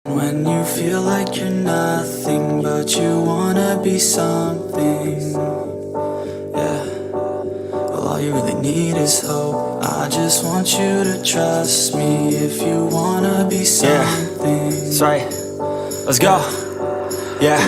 When you feel like you're nothing, but you wanna be something, yeah. Well, all you really need is hope. I just want you to trust me if you wanna be something. That's right. Let's go. Yeah,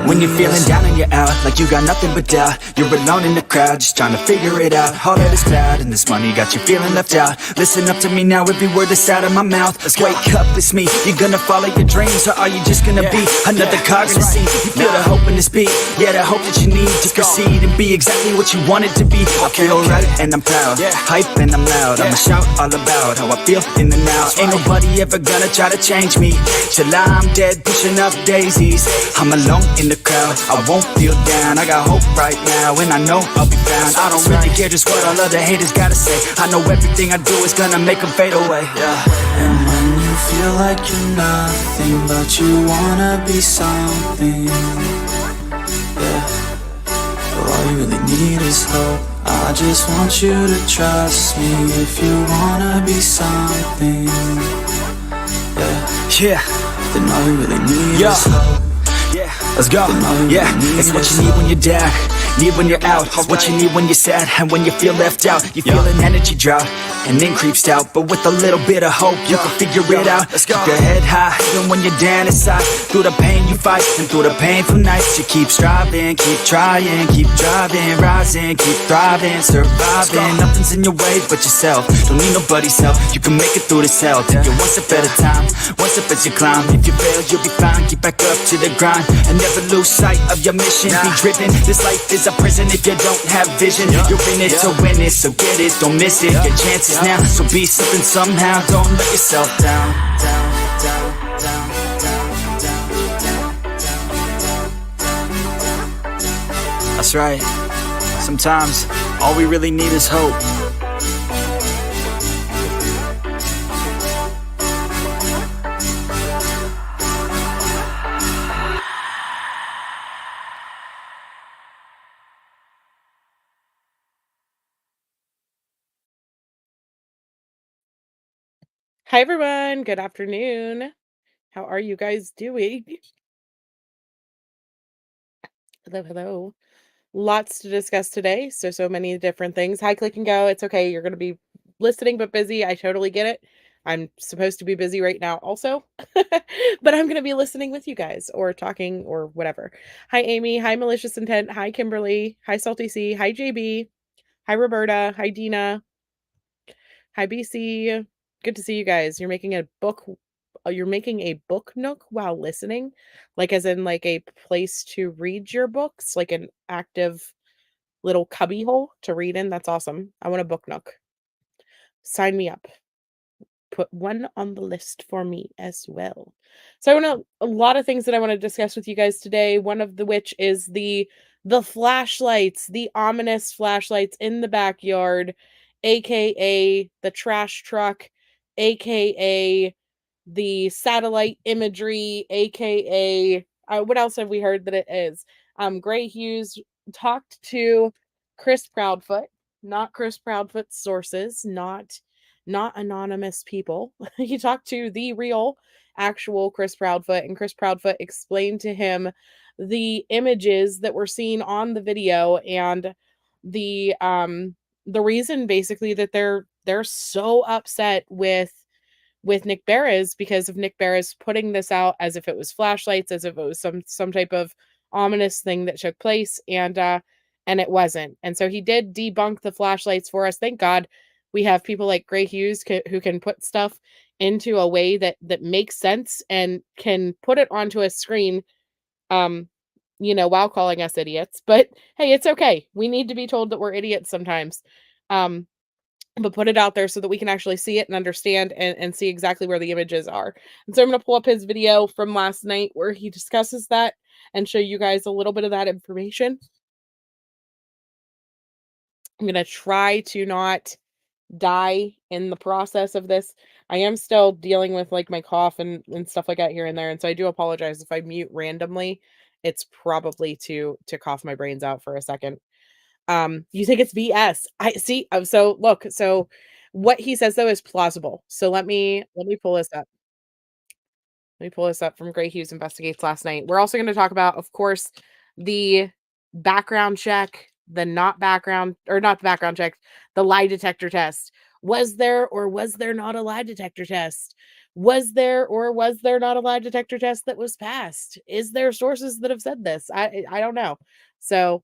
when you're feeling down and you're out, like you got nothing but doubt, you're alone in the crowd, just trying to figure it out. All of this cloud and this money got you feeling left out. Listen up to me now, every word that's out of my mouth. Wake up, it's me, you're gonna follow your dreams, or are you just gonna be another cog in the scene? You feel the hope in this beat, yeah, the hope that you need to proceed and be exactly what you wanted to be. I feel right and I'm proud, hype and I'm loud, I'ma shout all about how I feel in the now. Ain't nobody ever gonna try to change me, till I'm dead pushing up daisies. I'm alone in the crowd, I won't feel down. I got hope right now, and I know I'll be found. I don't really care just what all other haters gotta say. I know everything I do is gonna make them fade away, yeah. And when you feel like you're nothing, but you wanna be something, yeah. Well, all you really need is hope. I just want you to trust me if you wanna be something, yeah. Then all you really need is hope. Yeah, let's go. Yeah, it's what you need when you're down, need when you're out. It's what you need when you're sad and when you feel left out. You feel an energy drought and then creeps out, but with a little bit of hope you can figure it out. Keep your head high even when you're down inside. Through the pain you fight and through the painful nights you keep striving, keep trying, keep driving, rising, keep thriving, surviving. Nothing's in your way but yourself. Don't need nobody's help. You can make it through this hell. Take it one step at a time, one step as you climb. If you fail you'll be fine. Get back up to the grind and never lose sight of your mission. Be driven. This life is a prison if you don't have vision. You're in it to win it, so get it, don't miss it. Your chances now, so be something somehow. Don't let yourself down. That's right. Sometimes all we really need is hope. Hi, everyone. Good afternoon. How are you guys doing? Hello, hello. Lots to discuss today. So many different things. Hi, Click and Go. It's okay. You're going to be listening but busy. I totally get it. I'm supposed to be busy right now also, but I'm going to be listening with you guys or talking or whatever. Hi, Amy. Hi, Malicious Intent. Hi, Kimberly. Hi, Salty C. Hi, JB. Hi, Roberta. Hi, Dina. Hi, BC. Good to see you guys. You're making a book nook while listening, like as in like a place to read your books, like an active little cubby hole to read in. That's awesome. I want a book nook. Sign me up. Put one on the list for me as well. So I want a lot of things that I want to discuss with you guys today. One of the which is the flashlights, the ominous flashlights in the backyard, aka the trash truck, aka the satellite imagery, aka what else have we heard that it is? Gray Hughes talked to Chris Proudfoot, not Chris Proudfoot's sources, not anonymous people. He talked to the real, actual Chris Proudfoot, and Chris Proudfoot explained to him the images that were seen on the video and the reason basically that they're so upset with Nick Barris because of Nick Barris putting this out as if it was flashlights, as if it was some type of ominous thing that took place, and it wasn't. And so he did debunk the flashlights for us. Thank God we have people like Gray Hughes who can put stuff into a way that makes sense and can put it onto a screen, um, while calling us idiots. But hey, it's okay. We need to be told that we're idiots sometimes. Um, but put it out there so that we can actually see it and understand and see exactly where the images are. And so I'm going to pull up his video from last night where he discusses that and show you guys a little bit of that information. I'm going to try to not die in the process of this. I am still dealing with like my cough and stuff like that here and there. And so I do apologize if I mute randomly. It's probably to cough my brains out for a second. You think it's BS. I see. So look, so what he says though is plausible. So let me pull this up. Let me pull this up from Gray Hughes Investigates last night. We're also going to talk about, of course, the background check, the not background, or not the background check, the lie detector test. Was there or was there not a lie detector test? Was there or was there not a lie detector test that was passed? Is there sources that have said this? I don't know. So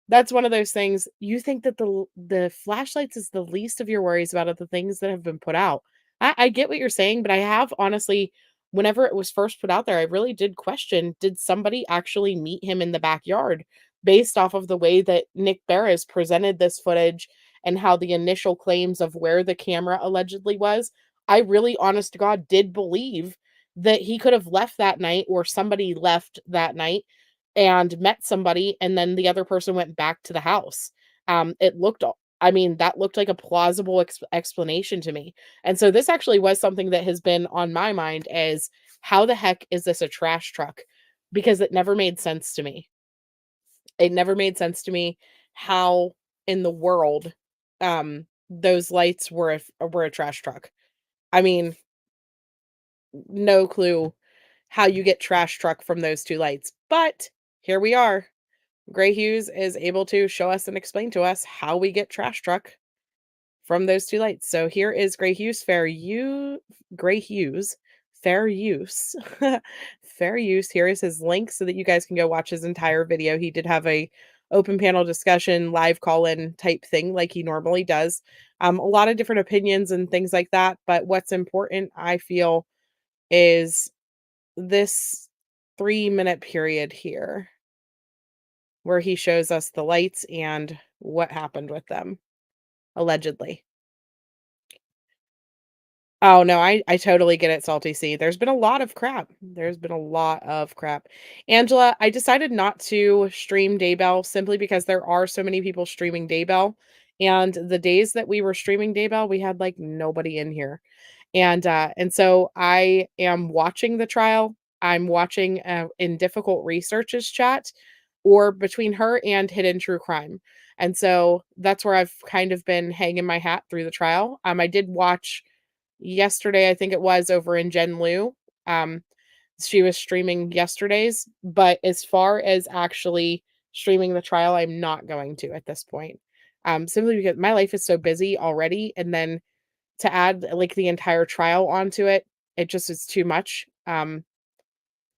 that's one of those things. You think that the flashlights is the least of your worries about the things that have been put out. I get what you're saying, but I have honestly, whenever it was first put out there, I really did question, did somebody actually meet him in the backyard based off of the way that Nick Barris presented this footage and how the initial claims of where the camera allegedly was? I really, honest to God, did believe that he could have left that night or somebody left that night and met somebody, and then the other person went back to the house. It looked I mean, that looked like a plausible explanation to me. And so this actually was something that has been on my mind as how the heck is this a trash truck? Because it never made sense to me. It never made sense to me how in the world those lights were a trash truck. I mean, no clue how you get trash truck from those two lights. But here we are. Gray Hughes is able to show us and explain to us how we get trash truck from those two lights. So here is Gray Hughes fair use. Fair use. Here is his link so that you guys can go watch his entire video. He did have a open panel discussion, live call-in type thing like he normally does. A lot of different opinions and things like that, but what's important, I feel, is this 3-minute period here where he shows us the lights and what happened with them, allegedly. Oh, no, I totally get it, Salty C. There's been a lot of crap. There's been a lot of crap. Angela, I decided not to stream Daybell simply because there are so many people streaming Daybell, and the days that we were streaming Daybell, we had, like, nobody in here. And so I am watching the trial. I'm watching, in Difficult Research's chat or between her and Hidden True Crime. And so that's where I've kind of been hanging my hat through the trial. I did watch yesterday, I think it was, over in Jen Liu. Um, she was streaming yesterday's, but as far as actually streaming the trial, I'm not going to at this point. Simply because my life is so busy already, and then to add like the entire trial onto it, it just is too much.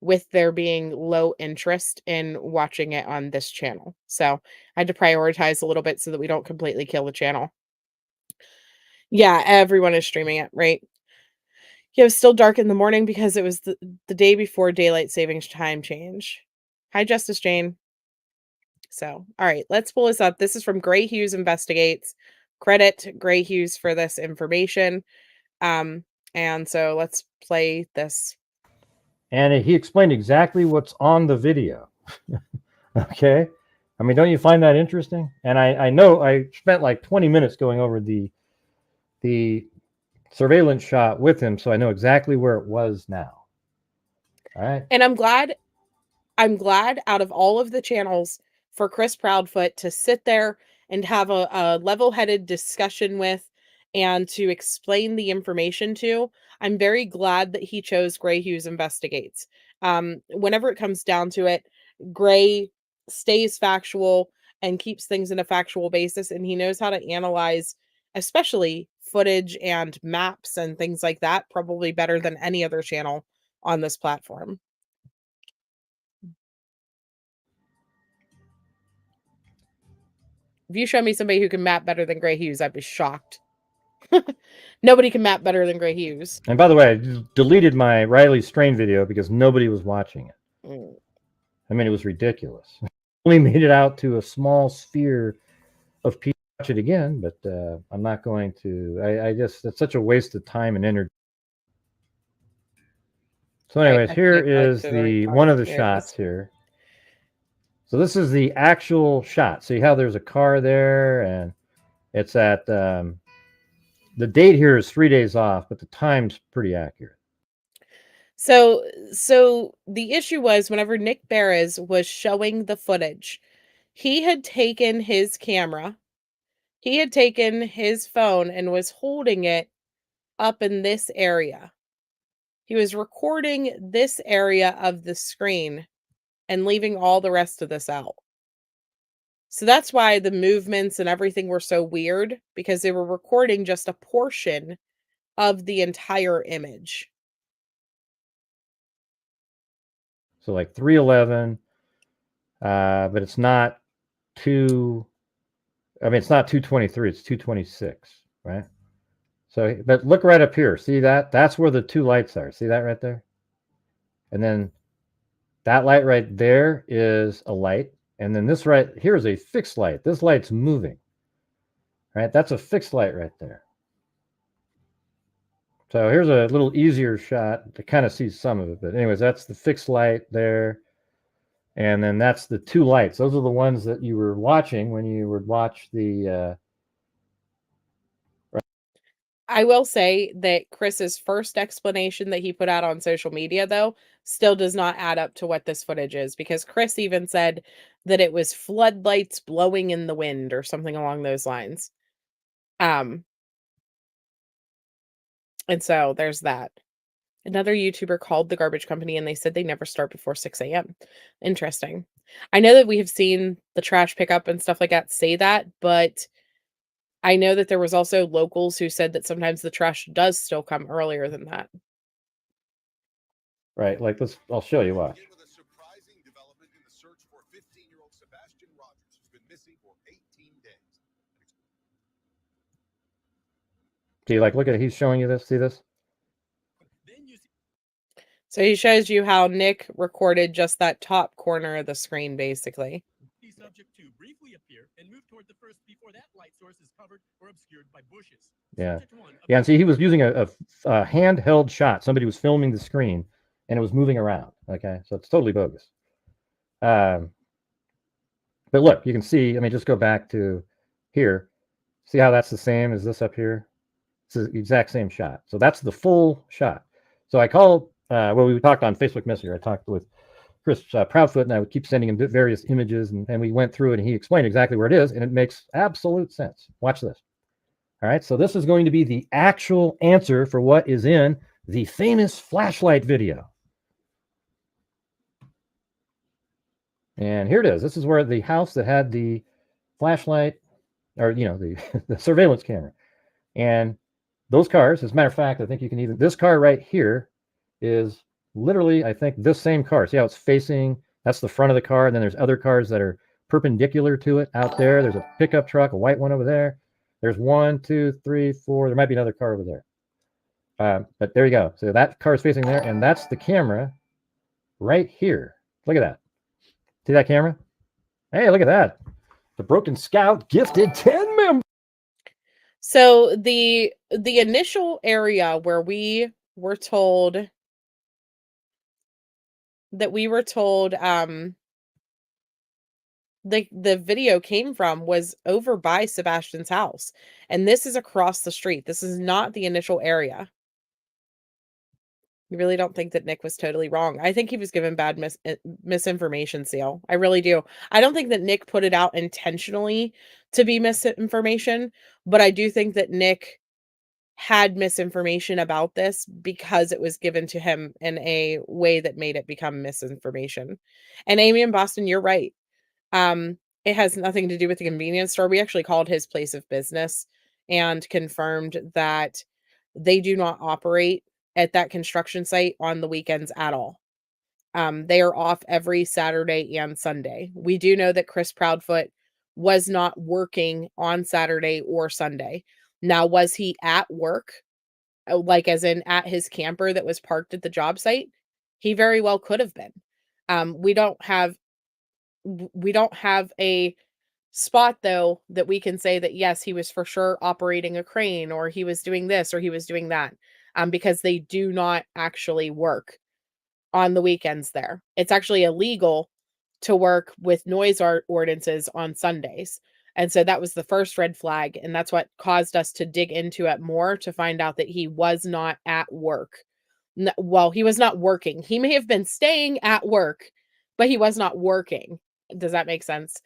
With there being low interest in watching it on this channel. So I had to prioritize a little bit so that we don't completely kill the channel. Yeah, everyone is streaming it, right? Yeah, it was still dark in the morning because it was the day before daylight savings time change. Hi, Justice Jane. So, all right, let's pull this up. This is from Gray Hughes Investigates. Credit Gray Hughes for this information. And so let's play this. And he explained exactly what's on the video. Okay. I mean, don't you find that interesting? And I know I spent like 20 minutes going over the surveillance shot with him, so I know exactly where it was now. All right. And I'm glad out of all of the channels for Chris Proudfoot to sit there and have a level-headed discussion with and to explain the information to. I'm very glad that he chose Gray Hughes Investigates. Whenever it comes down to it, Gray stays factual and keeps things in a factual basis, and he knows how to analyze, especially footage and maps and things like that, probably better than any other channel on this platform. If you show me somebody who can map better than Gray Hughes, I'd be shocked. Nobody can map better than Gray Hughes. And by the way, I deleted my Riley Strain video because nobody was watching it. I mean, it was ridiculous. Only made it out to a small sphere of people watch it again, but I'm not going to. I just, it's such a waste of time and energy. So anyways, here is the one of the shots here. So this is the actual shot. See how there's a car there, and it's at the date here is 3 days off, but the time's pretty accurate. So the issue was whenever Nick Barris was showing the footage, he had taken his camera, he had taken his phone and was holding it up in this area. He was recording this area of the screen and leaving all the rest of this out. So that's why the movements and everything were so weird, because they were recording just a portion of the entire image. So like 311, but it's not it's not 223, it's 226, right? So, but look right up here. See that? That's where the two lights are. See that right there? And then that light right there is a light. And then this right here is a fixed light. This light's moving, right? That's a fixed light right there. So here's a little easier shot to kind of see some of it. But anyways, that's the fixed light there. And then that's the two lights. Those are the ones that you were watching when you would watch the... I will say that Chris's first explanation that he put out on social media, though, still does not add up to what this footage is, because Chris even said that it was floodlights blowing in the wind or something along those lines. And so there's that. Another YouTuber called the garbage company and they said they never start before 6 a.m. Interesting. I know that we have seen the trash pickup and stuff like that say that, but I know that there was also locals who said that sometimes the trash does still come earlier than that. Right, like this, I'll show you. Watch. With a surprising development in the search for 15-year-old Sebastian Rogers, who's been missing for 18 days. See, like, look at it. He's showing you this. See this? So he shows you how Nick recorded just that top corner of the screen, basically. The subject to briefly appear and move toward the first before that light source is covered or obscured by bushes. Yeah. Yeah, and see, he was using a handheld shot. Somebody was filming the screen, and it was moving around. Okay, so it's totally bogus. But look, you can see, I mean, just go back to here. See how that's the same as this up here? It's the exact same shot. So that's the full shot. So I called, well, we talked on Facebook Messenger. I talked with Chris ProudFoot, and I would keep sending him various images, and we went through it, and he explained exactly where it is, and it makes absolute sense. Watch this. All right, so this is going to be the actual answer for what is in the famous flashlight video. And here it is. This is where the house that had the flashlight, or, you know, the surveillance camera. And those cars, as a matter of fact, I think you can even, this car right here is literally, I think, this same car. See how it's facing? That's the front of the car. And then there's other cars that are perpendicular to it out there. There's a pickup truck, a white one over there. There's 1, 2, 3, 4. There might be another car over there. But there you go. So that car is facing there, and that's the camera right here. Look at that. See that camera? Hey, look at that. The Broken Scout gifted 10 members. So the initial area where we were told that the video came from was over by Sebastian's house. And this is across the street. This is not the initial area. You really don't think that Nick was totally wrong. I think he was given bad misinformation, Seal. I really do. I don't think that Nick put it out intentionally to be misinformation, but I do think that Nick had misinformation about this because it was given to him in a way that made it become misinformation. And Amy in Boston, you're right. It has nothing to do with the convenience store. We actually called his place of business and confirmed that they do not operate at that construction site on the weekends at all. They are off every Saturday and Sunday. We do know that Chris Proudfoot was not working on Saturday or Sunday. Now, was he at work, like as in at his camper that was parked at the job site? He very well could have been. We don't have a spot, though, that we can say that, yes, he was for sure operating a crane, or he was doing this, or he was doing that, because they do not actually work on the weekends there. It's actually illegal to work with noise ordinances on Sundays. And so that was the first red flag. And that's what caused us to dig into it more to find out that he was not at work. Well, he was not working. He may have been staying at work, but he was not working. Does that make sense?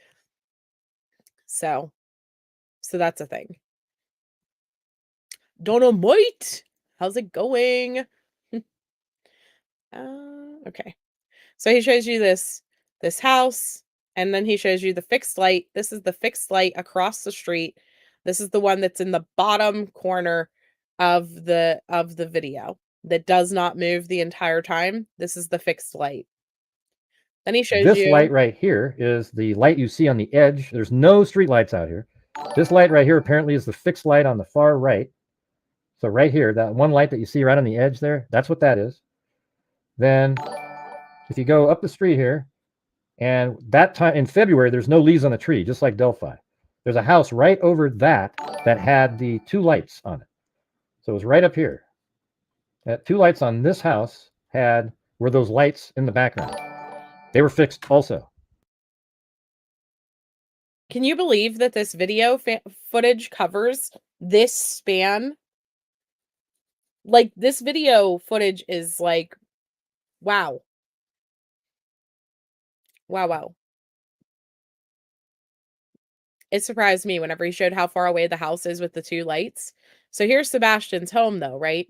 So that's a thing. Dynamite, how's it going? Okay. So he shows you this house, and then he shows you the fixed light. This is the fixed light across the street. This is the one that's in the bottom corner of the video that does not move the entire time. This is the fixed light. Then he shows This you light right here is the light you see on the edge. There's no street lights out here. This light right here apparently is the fixed light on the far right. So right here, that one light that you see right on the edge there, that's what that is. Then if you go up the street here, and that time in February, there's no leaves on the tree, just like Delphi. There's a house right over that had the 2 lights on it. So it was right up here. That 2 lights on this house were those lights in the background. They were fixed also. Can you believe that this video footage covers this span? Like, this video footage is like, wow. Wow. It surprised me whenever he showed how far away the house is with the 2 lights. So here's Sebastian's home though, right?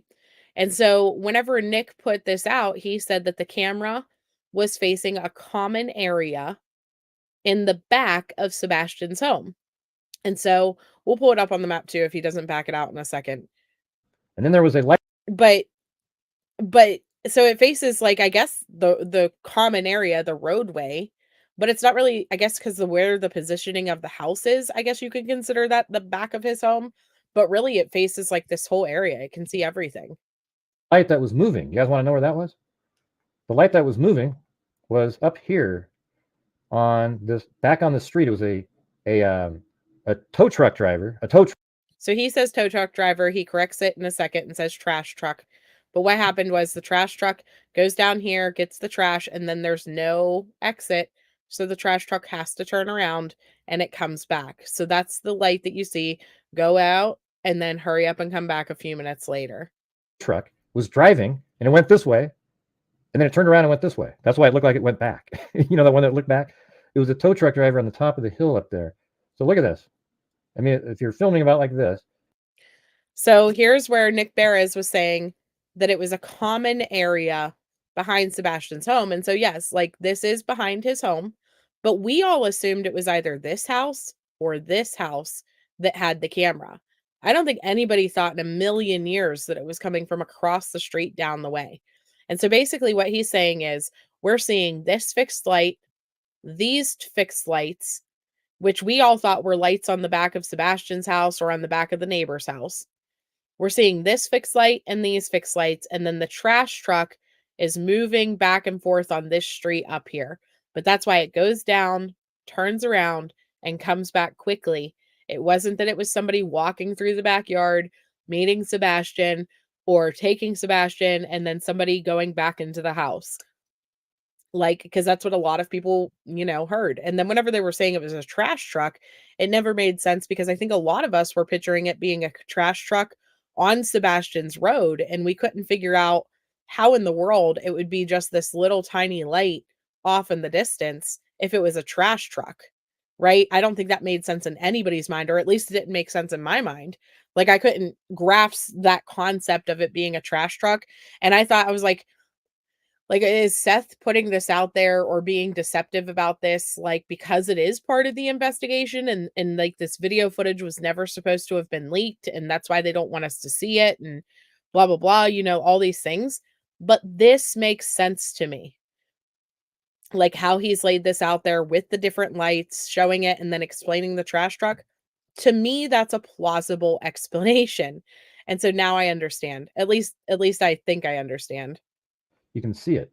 And so whenever Nick put this out, he said that the camera was facing a common area in the back of Sebastian's home. And so we'll pull it up on the map too if he doesn't back it out in a second. And then there was a light. But so it faces, like, I guess the common area, the roadway, but it's not really, I guess, because where the positioning of the house is, I guess you could consider that the back of his home. But really it faces like this whole area. It can see everything. Light that was moving. You guys want to know where that was? The light that was moving was up here on this, back on the street. It was a tow truck driver, So he says tow truck driver. He corrects it in a second and says trash truck. But what happened was the trash truck goes down here, gets the trash, and then there's no exit. So the trash truck has to turn around and it comes back. So that's the light that you see go out and then hurry up and come back a few minutes later. Truck was driving and it went this way. And then it turned around and went this way. That's why it looked like it went back. You know, the one that looked back? It was a tow truck driver on the top of the hill up there. So look at this. I mean, if you're filming about like this. So here's where Nick Beres was saying that it was a common area behind Sebastian's home. And so, yes, like this is behind his home, but we all assumed it was either this house or this house that had the camera. I don't think anybody thought in a million years that it was coming from across the street down the way. And so basically what he's saying is we're seeing this fixed light, these fixed lights, which we all thought were lights on the back of Sebastian's house or on the back of the neighbor's house. We're seeing this fixed light and these fixed lights, and then the trash truck is moving back and forth on this street up here. But that's why it goes down, turns around, and comes back quickly. It wasn't that it was somebody walking through the backyard, meeting Sebastian, or taking Sebastian, and then somebody going back into the house. Like, because that's what a lot of people, you know, heard. And then whenever they were saying it was a trash truck, it never made sense because I think a lot of us were picturing it being a trash truck on Sebastian's road, and we couldn't figure out how in the world it would be just this little tiny light off in the distance if it was a trash truck, right? I don't think that made sense in anybody's mind, or at least it didn't make sense in my mind. Like, I couldn't grasp that concept of it being a trash truck. And I thought, I was like, is Seth putting this out there or being deceptive about this? Like, because it is part of the investigation and like this video footage was never supposed to have been leaked. And that's why they don't want us to see it and blah, blah, blah, you know, all these things. But this makes sense to me. Like how he's laid this out there with the different lights, showing it and then explaining the trash truck. To me, that's a plausible explanation. And so now I understand. At least I think I understand. You can see it.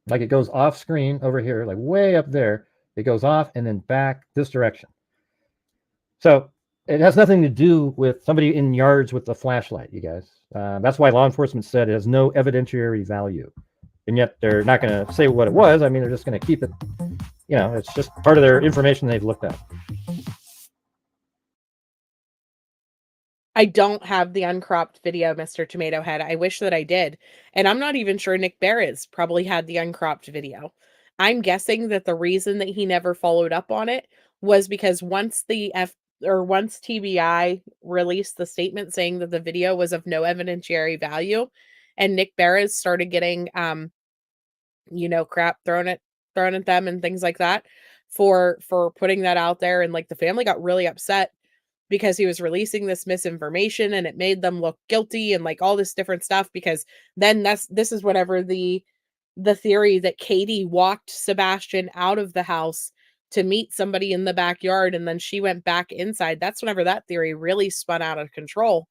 Like it goes off screen over here, like way up there. It goes off and then back this direction. So it has nothing to do with somebody in yards with a flashlight, you guys. That's why law enforcement said it has no evidentiary value. And yet they're not going to say what it was. I mean, they're just going to keep it, you know, it's just part of their information they've looked at. I don't have the uncropped video, Mr. Tomato Head. I wish that I did. And I'm not even sure Nick Beres probably had the uncropped video. I'm guessing that the reason that he never followed up on it was because once TBI released the statement saying that the video was of no evidentiary value, and Nick Barris started getting, crap thrown at them and things like that for putting that out there. And like the family got really upset because he was releasing this misinformation and it made them look guilty and like all this different stuff, because then this is whatever the theory that Katie walked Sebastian out of the house to meet somebody in the backyard and then she went back inside. That's whenever that theory really spun out of control.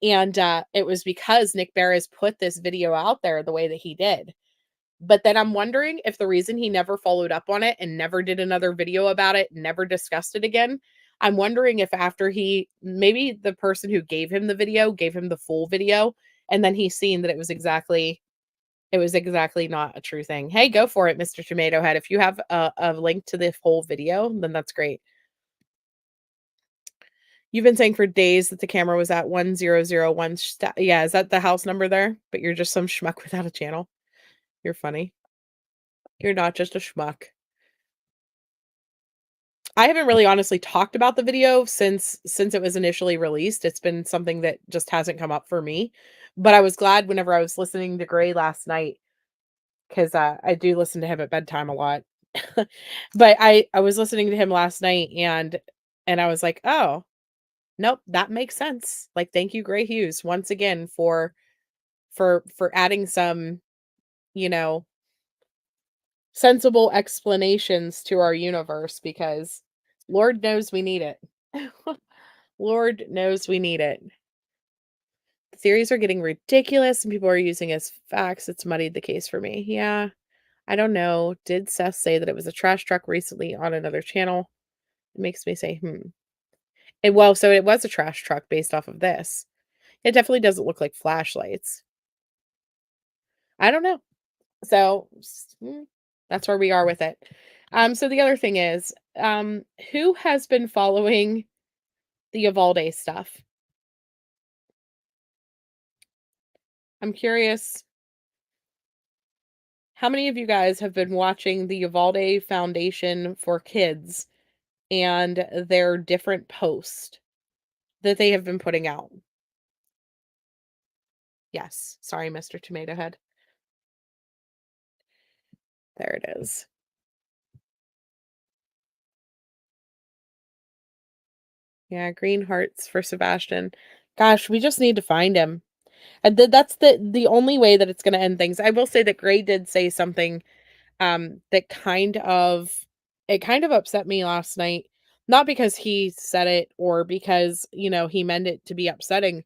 And it was because Nick Barris put this video out there the way that he did. But then I'm wondering if the reason he never followed up on it and never did another video about it, never discussed it again, I'm wondering if after maybe the person who gave him the video gave him the full video, and then he's seen that it was exactly not a true thing. Hey, go for it, Mr. Tomato Head. If you have a link to the whole video, then that's great. You've been saying for days that the camera was at 1001. Yeah, is that the house number there? But you're just some schmuck without a channel. You're funny. You're not just a schmuck. I haven't really honestly talked about the video since it was initially released. It's been something that just hasn't come up for me. But I was glad whenever I was listening to Gray last night, because I do listen to him at bedtime a lot. But I was listening to him last night and I was like, oh, nope, that makes sense. Like, thank you, Gray Hughes, once again for adding some, sensible explanations to our universe, because Lord knows we need it. Lord knows we need it. The theories are getting ridiculous and people are using as facts. It's muddied the case for me. Yeah. I don't know. Did Seth say that it was a trash truck recently on another channel? It makes me say, so it was a trash truck based off of this. It definitely doesn't look like flashlights. I don't know. So that's where we are with it. So the other thing is, who has been following the Uvalde stuff? I'm curious. How many of you guys have been watching the Uvalde Foundation for Kids and their different posts that they have been putting out? Yes. Sorry, Mr. Tomato Head. There it is. Yeah, green hearts for Sebastian. Gosh, we just need to find him. And that's the only way that it's going to end things. I will say that Gray did say something that kind of upset me last night. Not because he said it or because, he meant it to be upsetting,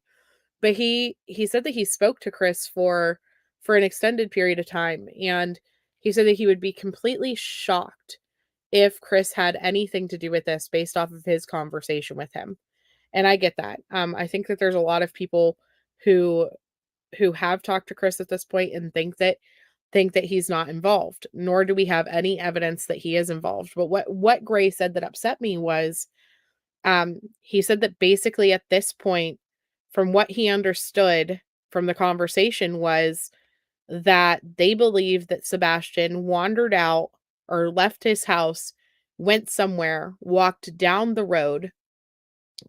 but he said that he spoke to Chris for an extended period of time, and he said that he would be completely shocked if Chris had anything to do with this based off of his conversation with him. And I get that. I think that there's a lot of people who have talked to Chris at this point and think that he's not involved, nor do we have any evidence that he is involved. But what Gray said that upset me was, he said that basically at this point, from what he understood from the conversation, was that they believe that Sebastian wandered out or left his house, went somewhere, walked down the road,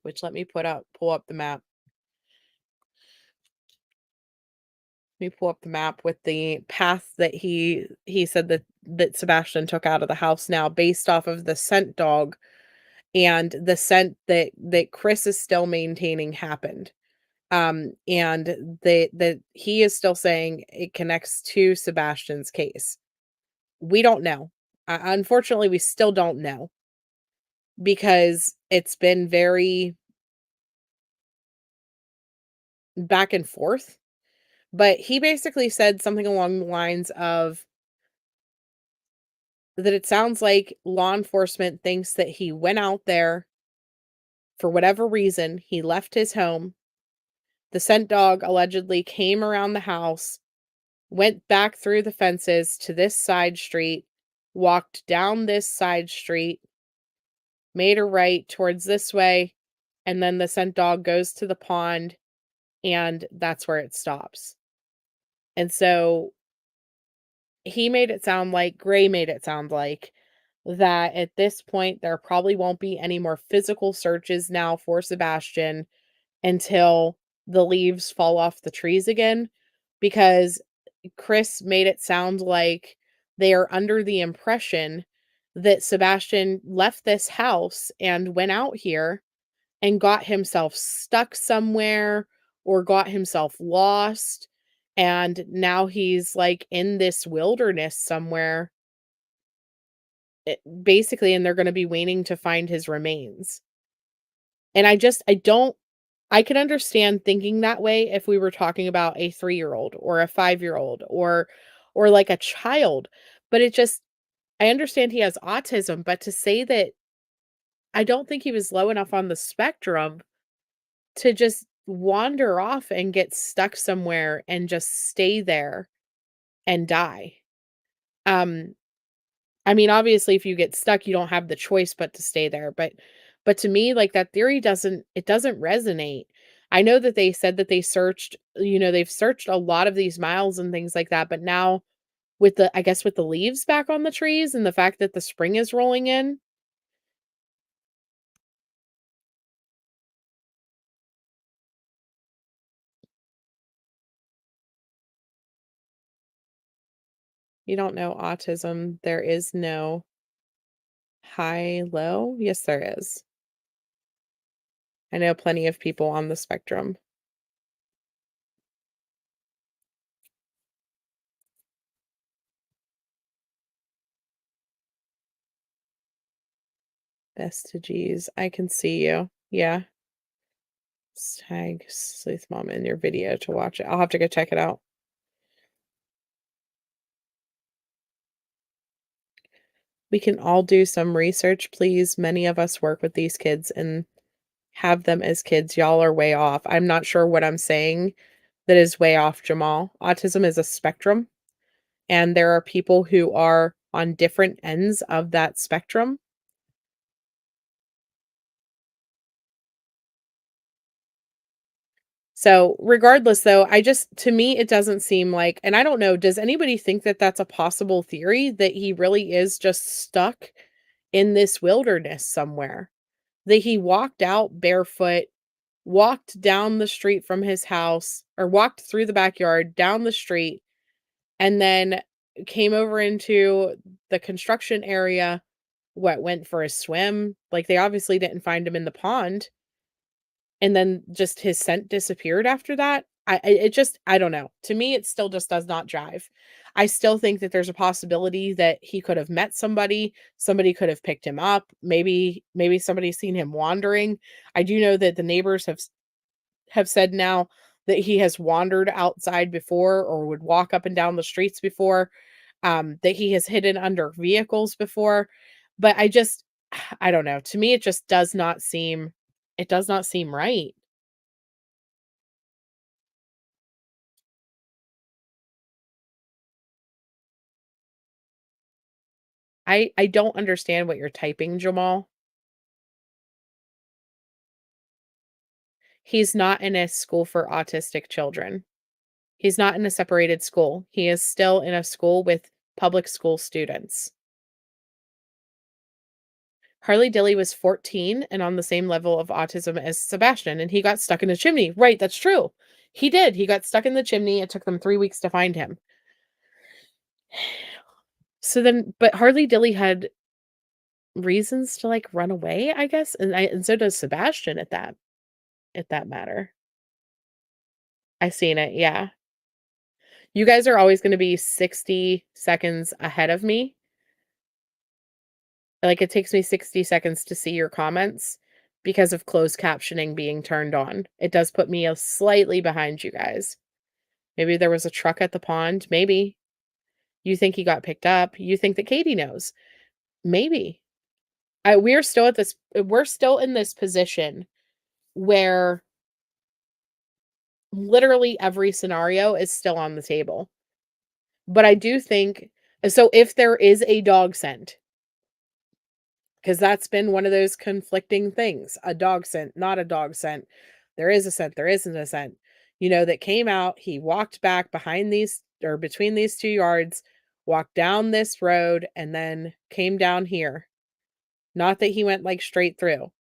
which let me pull up the map. Let me pull up the map with the path that he said that Sebastian took out of the house now, based off of the scent dog and the scent that Chris is still maintaining happened. And that he is still saying it connects to Sebastian's case. We don't know. Unfortunately, we still don't know, because it's been very back and forth. But he basically said something along the lines of that it sounds like law enforcement thinks that he went out there for whatever reason. He left his home. The scent dog allegedly came around the house, went back through the fences to this side street, walked down this side street, made a right towards this way, and then the scent dog goes to the pond, and that's where it stops. And so Gray made it sound like that at this point there probably won't be any more physical searches now for Sebastian until the leaves fall off the trees again, because Chris made it sound like they are under the impression that Sebastian left this house and went out here and got himself stuck somewhere or got himself lost. And now he's like in this wilderness somewhere, basically, and they're going to be waiting to find his remains. And I can understand thinking that way if we were talking about a 3-year-old or a 5-year-old or like a child, but I understand he has autism, but to say that I don't think he was low enough on the spectrum to just wander off and get stuck somewhere and just stay there and die. Um, I mean, obviously, if you get stuck, you don't have the choice but to stay there, but to me, like, that theory doesn't resonate. I know that they said that they searched, they've searched a lot of these miles and things like that, but now with I guess with the leaves back on the trees and the fact that the spring is rolling in. You don't know autism. There is no high, low. Yes, there is. I know plenty of people on the spectrum. Vestiges. I can see you. Yeah. Tag Sleuth Mom in your video to watch it. I'll have to go check it out. We can all do some research, please. Many of us work with these kids and have them as kids. Y'all are way off. I'm not sure what I'm saying that is way off, Jamal. Autism is a spectrum, and there are people who are on different ends of that spectrum. So, regardless though, to me, it doesn't seem like, and I don't know, does anybody think that that's a possible theory that he really is just stuck in this wilderness somewhere? That he walked out barefoot, walked down the street from his house, or walked through the backyard, down the street, and then came over into the construction area, went for a swim. Like, they obviously didn't find him in the pond. And then just his scent disappeared after that. I don't know. To me, it still just does not jive. I still think that there's a possibility that he could have met somebody could have picked him up, maybe somebody's seen him wandering. I do know that the neighbors have said now that he has wandered outside before or would walk up and down the streets before, that he has hidden under vehicles before, but I don't know. To me, it does not seem right. I don't understand what you're typing, Jamal. He's not in a school for autistic children. He's not in a separated school. He is still in a school with public school students. Harley Dilly was 14 and on the same level of autism as Sebastian, and he got stuck in a chimney. Right, that's true. He did. He got stuck in the chimney. It took them 3 weeks to find him. So then, but Harley Dilly had reasons to like run away, I guess, and so does Sebastian at that matter. I seen it. Yeah. You guys are always going to be 60 seconds ahead of me. Like, it takes me 60 seconds to see your comments because of closed captioning being turned on. It does put me a slightly behind you guys. Maybe there was a truck at the pond. Maybe. You think he got picked up. You think that Katie knows. Maybe. We're still in this position where literally every scenario is still on the table. But I do think, so if there is a dog scent, because that's been one of those conflicting things, a dog scent, not a dog scent. There is a scent, there isn't a scent. That came out, he walked back behind these or between these 2 yards, walked down this road, and then came down here. Not that he went like straight through.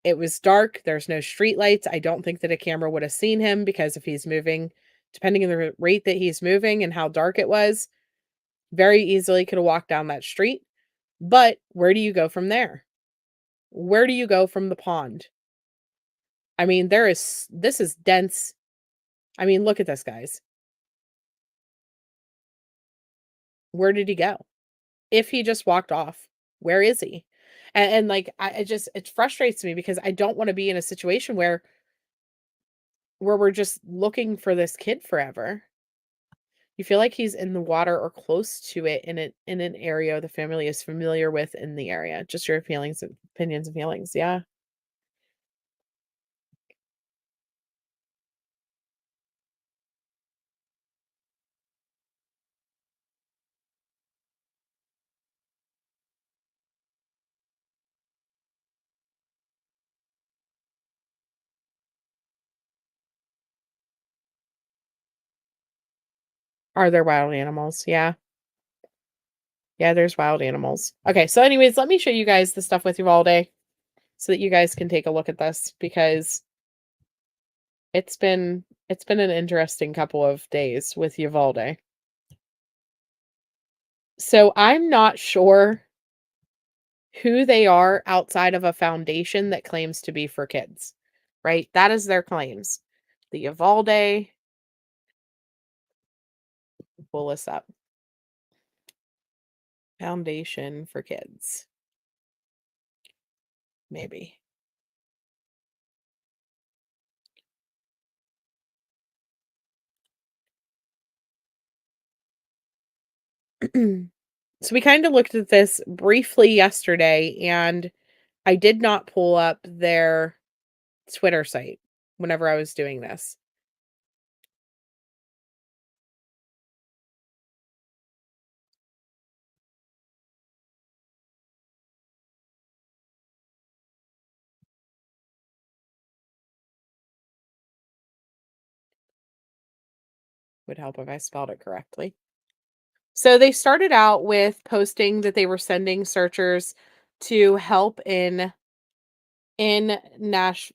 It was dark. There's no street lights. I don't think that a camera would have seen him because if he's moving depending on the rate that he's moving and how dark it was, very easily could have walked down that street. But where do you go from there? Where do you go from the pond? I mean, this is dense. I mean, look at this, guys. Where did he go? If he just walked off, where is he? And like, it frustrates me because I don't want to be in a situation where we're just looking for this kid forever. You feel like he's in the water or close to it in an area the family is familiar with in the area. Just your feelings, opinions, and feelings. Yeah. Are there wild animals? Yeah. Yeah, there's wild animals. Okay, so anyways, let me show you guys the stuff with Uvalde so that you guys can take a look at this because it's been an interesting couple of days with Uvalde. So I'm not sure who they are outside of a foundation that claims to be for kids, right? That is their claims. The Uvalde, pull this up. Foundation for kids. Maybe. So we kind of looked at this briefly yesterday, and I did not pull up their Twitter site whenever I was doing this. Would help if I spelled it correctly. So they started out with posting that they were sending searchers to help in Tennessee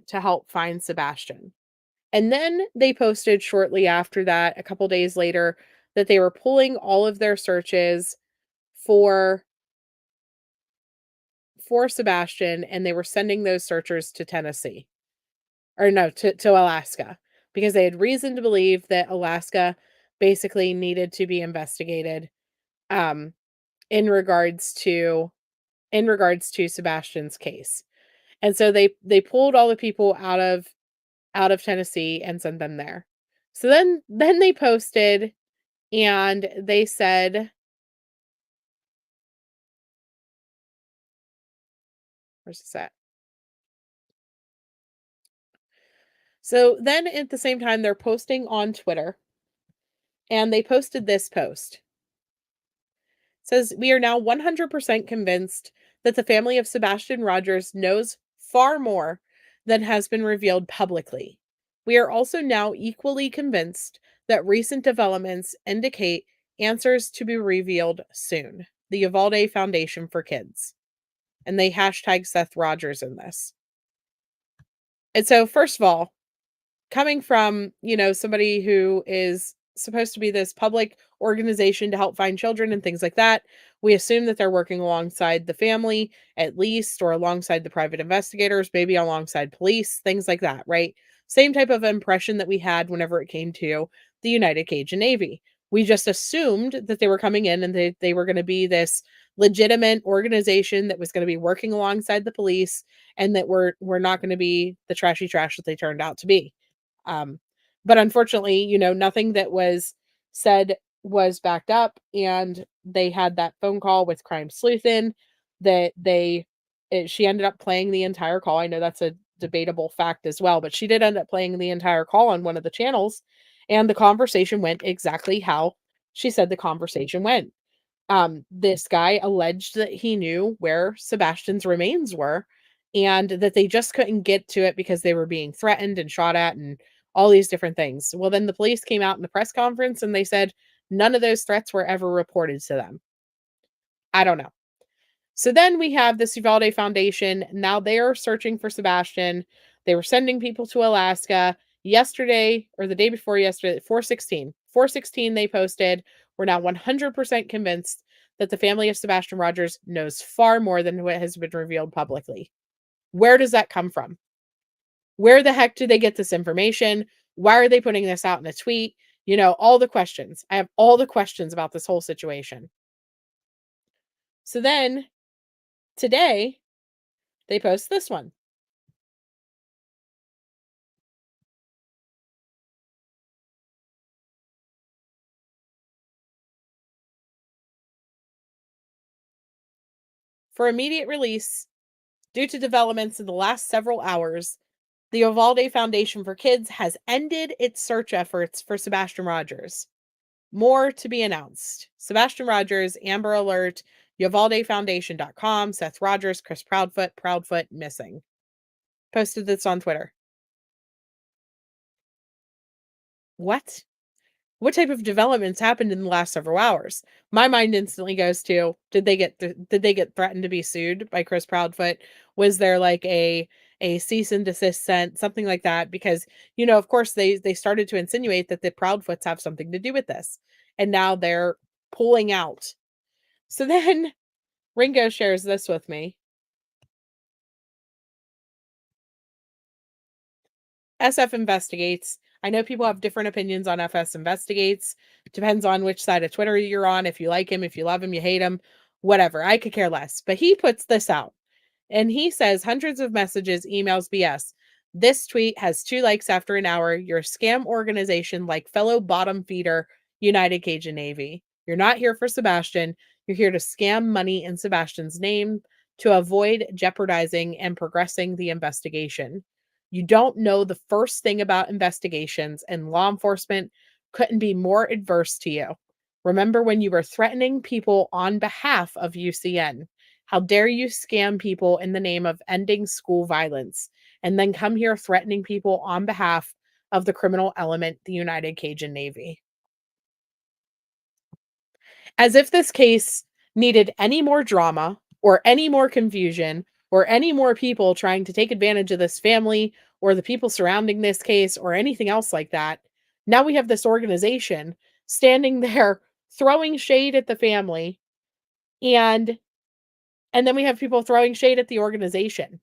to help find Sebastian. And then they posted shortly after that, a couple days later, that they were pulling all of their searches for Sebastian, and they were sending those searchers to Tennessee. Or no, to Alaska, because they had reason to believe that Alaska basically needed to be investigated um in regards to Sebastian's case. And so they pulled all the people out of Tennessee and sent them there. So then they posted and they said, where's this at? So then at the same time they're posting on Twitter, and they posted this post. It says, "We are now 100% convinced that the family of Sebastian Rogers knows far more than has been revealed publicly. We are also now equally convinced that recent developments indicate answers to be revealed soon. The Uvalde Foundation for Kids." And they hashtag Seth Rogers in this. And so, first of all, coming from, somebody who is supposed to be this public organization to help find children and things like that, we assume that they're working alongside the family at least, or alongside the private investigators, maybe alongside police, things like that, right? Same type of impression that we had whenever it came to the United Cajun Navy. We just assumed that they were coming in and they were going to be this legitimate organization that was going to be working alongside the police, and that we're not going to be the trashy trash that they turned out to be. Um, but unfortunately, nothing that was said was backed up, and they had that phone call with Crime Sleuthin that she ended up playing the entire call. I know that's a debatable fact as well, but she did end up playing the entire call on one of the channels, and the conversation went exactly how she said the conversation went. This guy alleged that he knew where Sebastian's remains were, and that they just couldn't get to it because they were being threatened and shot at and all these different things. Well, then the police came out in the press conference and they said none of those threats were ever reported to them. I don't know. So then we have this Uvalde Foundation. Now they are searching for Sebastian. They were sending people to Alaska. yesterday or the day before yesterday, 416 they posted, we're now 100% convinced that the family of Sebastian Rogers knows far more than what has been revealed publicly. Where does that come from? Where the heck do they get this information? Why are they putting this out in a tweet? You know, all the questions. I have all the questions about this whole situation. So then today they post this one. For immediate release, due to developments in the last several hours, the Uvalde Foundation for Kids has ended its search efforts for Sebastian Rogers. More to be announced. Sebastian Rogers, Amber Alert, UvaldeFoundation.com, Seth Rogers, Chris ProudFoot missing. Posted this on Twitter. What? What type of developments happened in the last several hours? My mind instantly goes to, did they get threatened to be sued by Chris Proudfoot? Was there like a cease and desist sent, something like that? Because, you know, of course they started to insinuate that the Proudfoots have something to do with this. And now they're pulling out. So then Ringo shares this with me. SF investigates. I know people have different opinions on FS investigates. Depends on which side of Twitter you're on. If you like him, if you love him, you hate him, whatever. I could care less. But he puts this out and he says hundreds of messages, emails, BS. This tweet has 2 likes after an hour. You're a scam organization like fellow bottom feeder United Cajun Navy. You're not here for Sebastian. You're here to scam money in Sebastian's name to avoid jeopardizing and progressing the investigation. You don't know the first thing about investigations, and law enforcement couldn't be more adverse to you. Remember when you were threatening people on behalf of UCN? How dare you scam people in the name of ending school violence and then come here threatening people on behalf of the criminal element, the United Cajun Navy? As if this case needed any more drama or any more confusion or any more people trying to take advantage of this family or the people surrounding this case or anything else like that. Now we have this organization standing there throwing shade at the family, and then we have people throwing shade at the organization.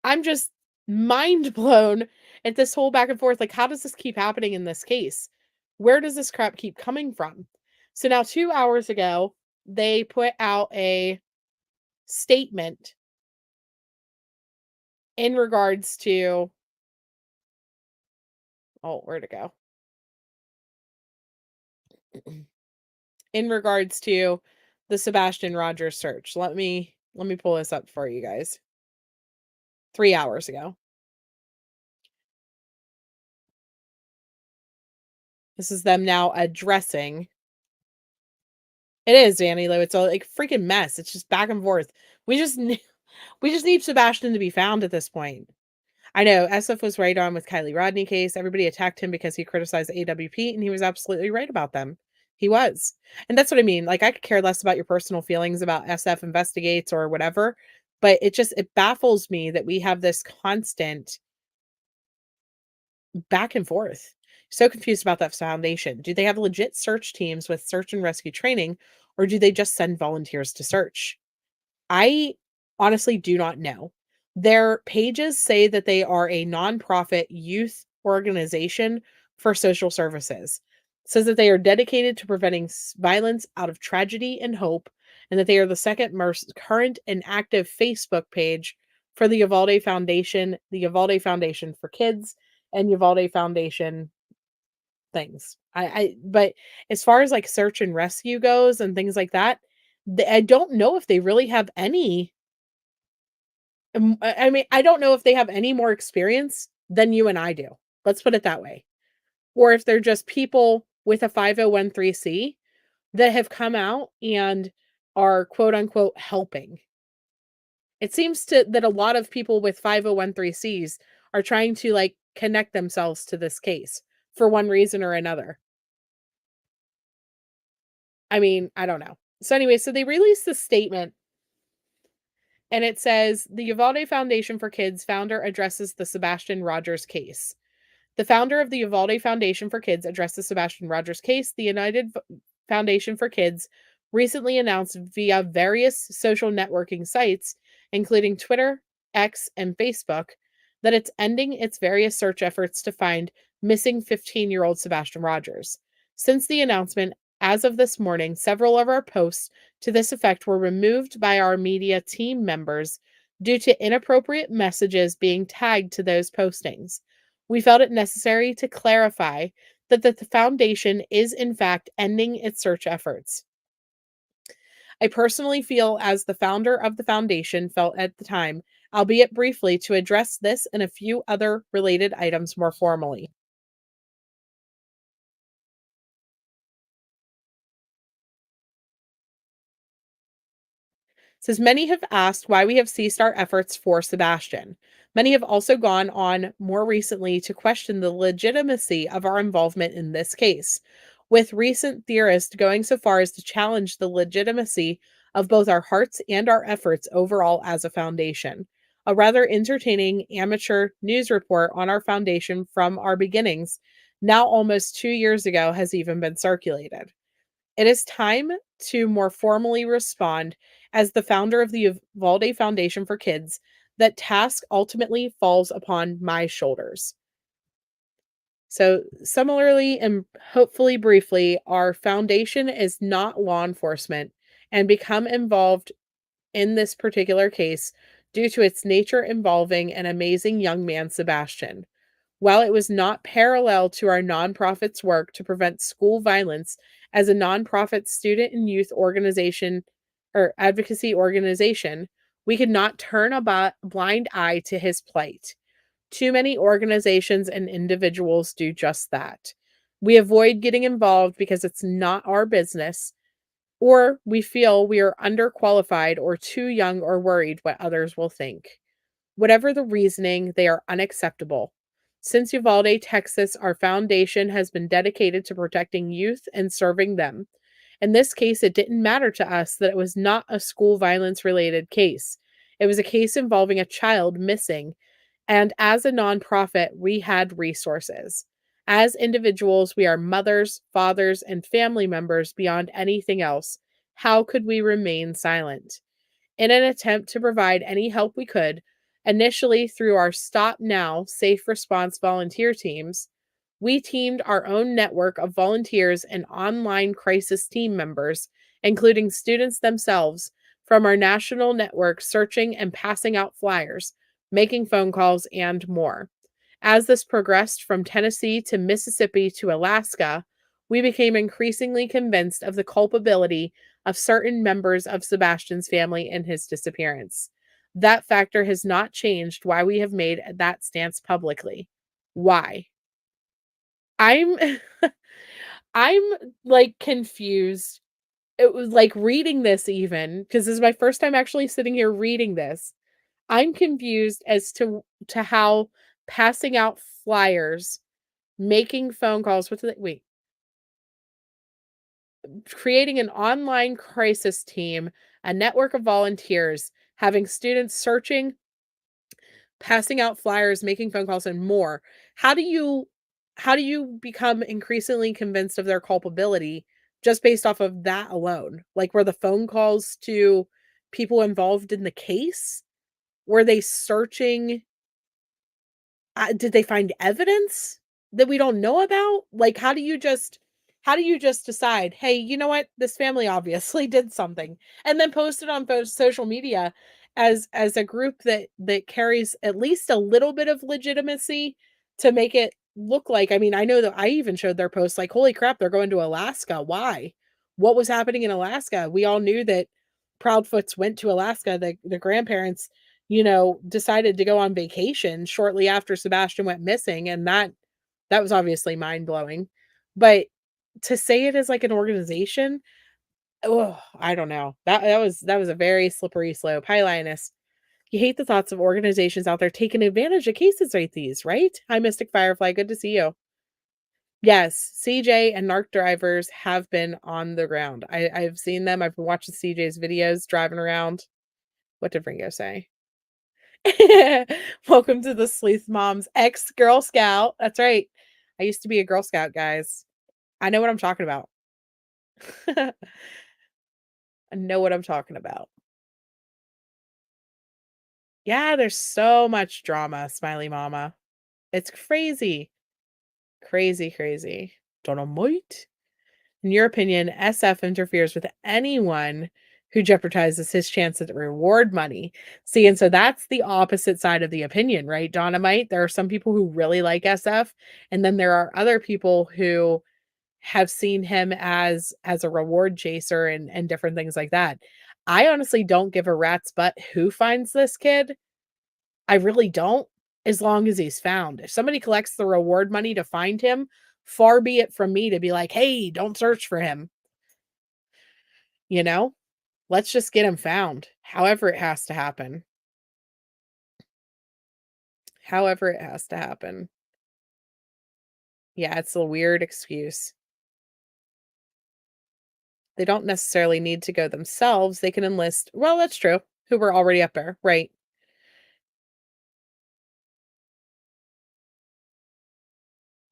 I'm just mind blown at this whole back and forth. Like, how does this keep happening in this case? Where does this crap keep coming from? So now 2 hours ago, they put out a statement in regards to, oh, where'd it go? In regards to the Sebastian Rogers search. Let me pull this up for you guys. 3 hours ago. This is them now addressing. It is, Danny Lou. It's a like freaking mess. It's just back and forth. We just need Sebastian to be found at this point. I know SF was right on with Kylie Rodney case. Everybody attacked him because he criticized AWP, and he was absolutely right about them. He was. And that's what I mean. Like, I could care less about your personal feelings about SF investigates or whatever, but it baffles me that we have this constant back and forth. So confused about that foundation. Do they have legit search teams with search and rescue training, or do they just send volunteers to search? I honestly do not know. Their pages say that they are a nonprofit youth organization for social services. It says that they are dedicated to preventing violence out of tragedy and hope, and that they are the second most current and active Facebook page for the Uvalde Foundation, the Uvalde Foundation for Kids, and Uvalde Foundation things. But as far as like search and rescue goes and things like that, I don't know if they really have any. I mean, I don't know if they have any more experience than you and I do. Let's put it that way. Or if they're just people with a 501(c) that have come out and are quote unquote helping. It seems that a lot of people with 501(c)s are trying to like connect themselves to this case for one reason or another. I mean, I don't know. So anyway, so they released this statement, and it says the Uvalde Foundation for Kids founder addresses the Sebastian Rogers case. The founder of the Uvalde Foundation for Kids addressed the Sebastian Rogers case. The United Foundation for Kids recently announced via various social networking sites, including Twitter, X, and Facebook, that it's ending its various search efforts to find missing 15-year-old Sebastian Rogers. Since the announcement, as of this morning, several of our posts to this effect were removed by our media team members due to inappropriate messages being tagged to those postings. We felt it necessary to clarify that the foundation is in fact ending its search efforts. I personally feel as the founder of the foundation felt at the time, albeit briefly, to address this and a few other related items more formally. Says many have asked why we have ceased our efforts for Sebastian. Many have also gone on more recently to question the legitimacy of our involvement in this case, with recent theorists going so far as to challenge the legitimacy of both our hearts and our efforts overall as a foundation. A rather entertaining amateur news report on our foundation from our beginnings, now almost 2 years ago, has even been circulated. It is time to more formally respond as the founder of the Uvalde Foundation for Kids. That task ultimately falls upon my shoulders. So, similarly and hopefully briefly, our foundation is not law enforcement and become involved in this particular case due to its nature involving an amazing young man, Sebastian. While it was not parallel to our nonprofit's work to prevent school violence as a nonprofit student and youth organization or advocacy organization, we could not turn a blind eye to his plight. Too many organizations and individuals do just that. We avoid getting involved because it's not our business, or we feel we are underqualified or too young or worried what others will think. Whatever the reasoning, they are unacceptable. Since Uvalde, Texas, our foundation has been dedicated to protecting youth and serving them. In this case, it didn't matter to us that it was not a school violence related case. It was a case involving a child missing, and as a nonprofit, we had resources. As individuals, we are mothers, fathers, and family members beyond anything else. How could we remain silent? In an attempt to provide any help we could, initially through our Stop Now Safe Response volunteer teams, we teamed our own network of volunteers and online crisis team members, including students themselves, from our national network, searching and passing out flyers, making phone calls, and more. As this progressed from Tennessee to Mississippi to Alaska, we became increasingly convinced of the culpability of certain members of Sebastian's family in his disappearance. That factor has not changed why we have made that stance publicly. Why? I'm I'm like confused. It was like reading this even because this is my first time actually sitting here reading this. I'm confused as to how passing out flyers, making phone calls, wait, creating an online crisis team, a network of volunteers, having students searching, passing out flyers, making phone calls, and more. How do you become increasingly convinced of their culpability just based off of that alone? Like, were the phone calls to people involved in the case? Were they searching? Did they find evidence that we don't know about? Like, how do you just decide, hey, you know what? This family obviously did something, and then post it on social media as a group that carries at least a little bit of legitimacy to make it look like, I mean, I know that I even showed their posts like, holy crap, they're going to Alaska. Why? What was happening in Alaska? We all knew that Proudfoots went to Alaska. The grandparents, decided to go on vacation shortly after Sebastian went missing, and that was obviously mind-blowing. But to say it as like an organization, oh, I don't know. That was a very slippery slope. Hi, Lioness. You hate the thoughts of organizations out there taking advantage of cases like these, right? Hi, Mystic Firefly. Good to see you. Yes, CJ and narc drivers have been on the ground. I've seen them. I've been watching CJ's videos driving around. What did Ringo say? Welcome to the Sleuth Mom's ex-Girl Scout. That's right. I used to be a Girl Scout, guys. I know what I'm talking about. I know what I'm talking about. Yeah, there's so much drama, Smiley Mama. It's crazy. Crazy, crazy. Dynamite. In your opinion, SF interferes with anyone who jeopardizes his chance at reward money. See, and so that's the opposite side of the opinion, right? Dynamite. There are some people who really like SF, and then there are other people who have seen him as a reward chaser and different things like that. I honestly don't give a rat's butt who finds this kid. I really don't, as long as he's found. If somebody collects the reward money to find him, far be it from me to be like, "Hey, don't search for him." You know? Let's just get him found, however it has to happen. However it has to happen. Yeah, it's a weird excuse. They don't necessarily need to go themselves. They can enlist, well, that's true, who were already up there, right?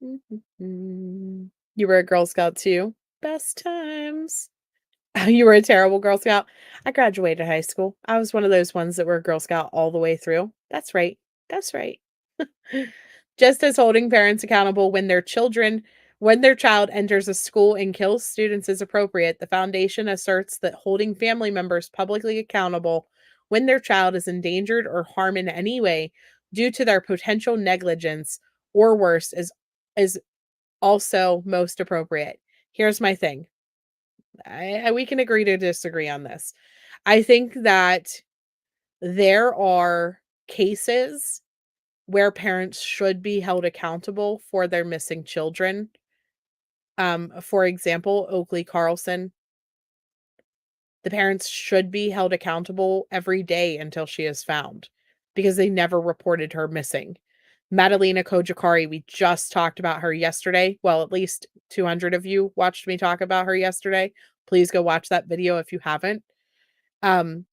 Mhm. You were a Girl Scout too? Best times. You were a terrible Girl Scout? I graduated high school. I was one of those ones that were a Girl Scout all the way through. That's right. That's right. Just as holding parents accountable when their child enters a school and kills students is appropriate, the foundation asserts that holding family members publicly accountable when their child is endangered or harmed in any way due to their potential negligence or worse is also most appropriate. Here's my thing. We can agree to disagree on this. I think that there are cases where parents should be held accountable for their missing children. For example, Oakley Carlson, the parents should be held accountable every day until she is found because they never reported her missing. Madalena Kojakari, we just talked about her yesterday. Well, at least 200 of you watched me talk about her yesterday. Please go watch that video if you haven't. Um,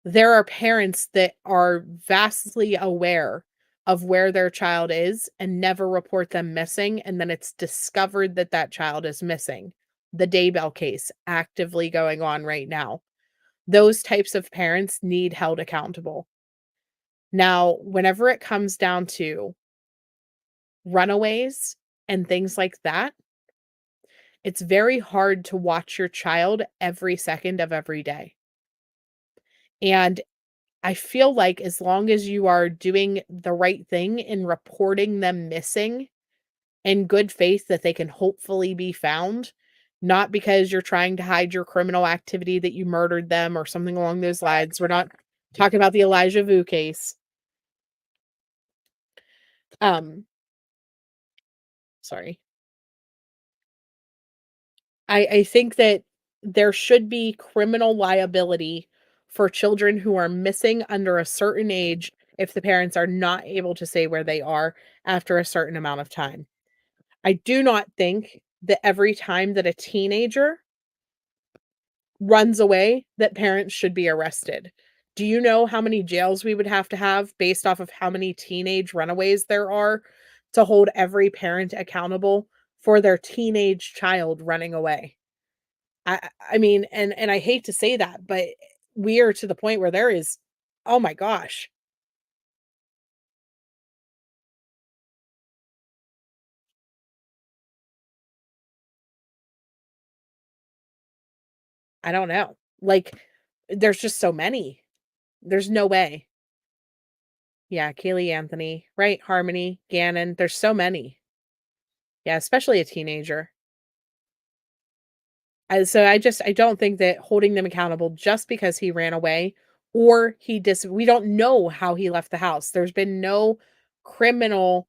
there are parents that are vastly aware of where their child is and never report them missing, and then it's discovered that that child is missing. The Daybell case actively going on right now. Those types of parents need held accountable. Now, whenever it comes down to runaways and things like that, it's very hard to watch your child every second of every day. And I feel like as long as you are doing the right thing in reporting them missing in good faith that they can hopefully be found, not because you're trying to hide your criminal activity that you murdered them or something along those lines. We're not talking about the Elijah Vu case. Um, sorry. I think that there should be criminal liability for children who are missing under a certain age if the parents are not able to say where they are after a certain amount of time. I do not think that every time that a teenager runs away, that parents should be arrested. Do you know how many jails we would have to have based off of how many teenage runaways there are to hold every parent accountable for their teenage child running away? I mean, and I hate to say that, but we are to the point where there is, oh my gosh, I don't know. Like, there's just so many. There's no way. Yeah, Kaylee Anthony, right? Harmony, Gannon. There's so many. Yeah, especially a teenager. So I don't think that holding them accountable just because he ran away or we don't know how he left the house. There's been no criminal,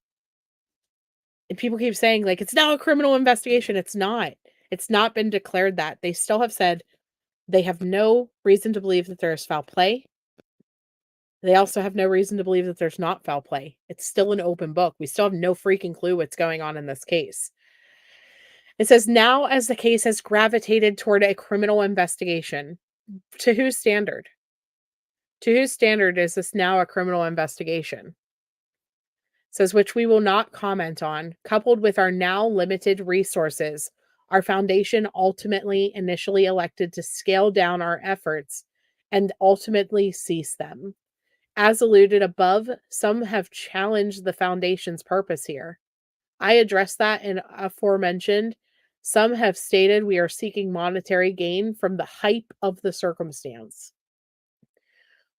and people keep saying like it's now a criminal investigation. It's not. It's not been declared that. They still have said they have no reason to believe that there is foul play. They also have no reason to believe that there's not foul play. It's still an open book. We still have no freaking clue what's going on in this case. It says, now as the case has gravitated toward a criminal investigation, to whose standard? To whose standard is this now a criminal investigation? Says, which we will not comment on, coupled with our now limited resources, our foundation ultimately initially elected to scale down our efforts and ultimately cease them. As alluded above, some have challenged the foundation's purpose here. I addressed that in aforementioned. Some have stated we are seeking monetary gain from the hype of the circumstance.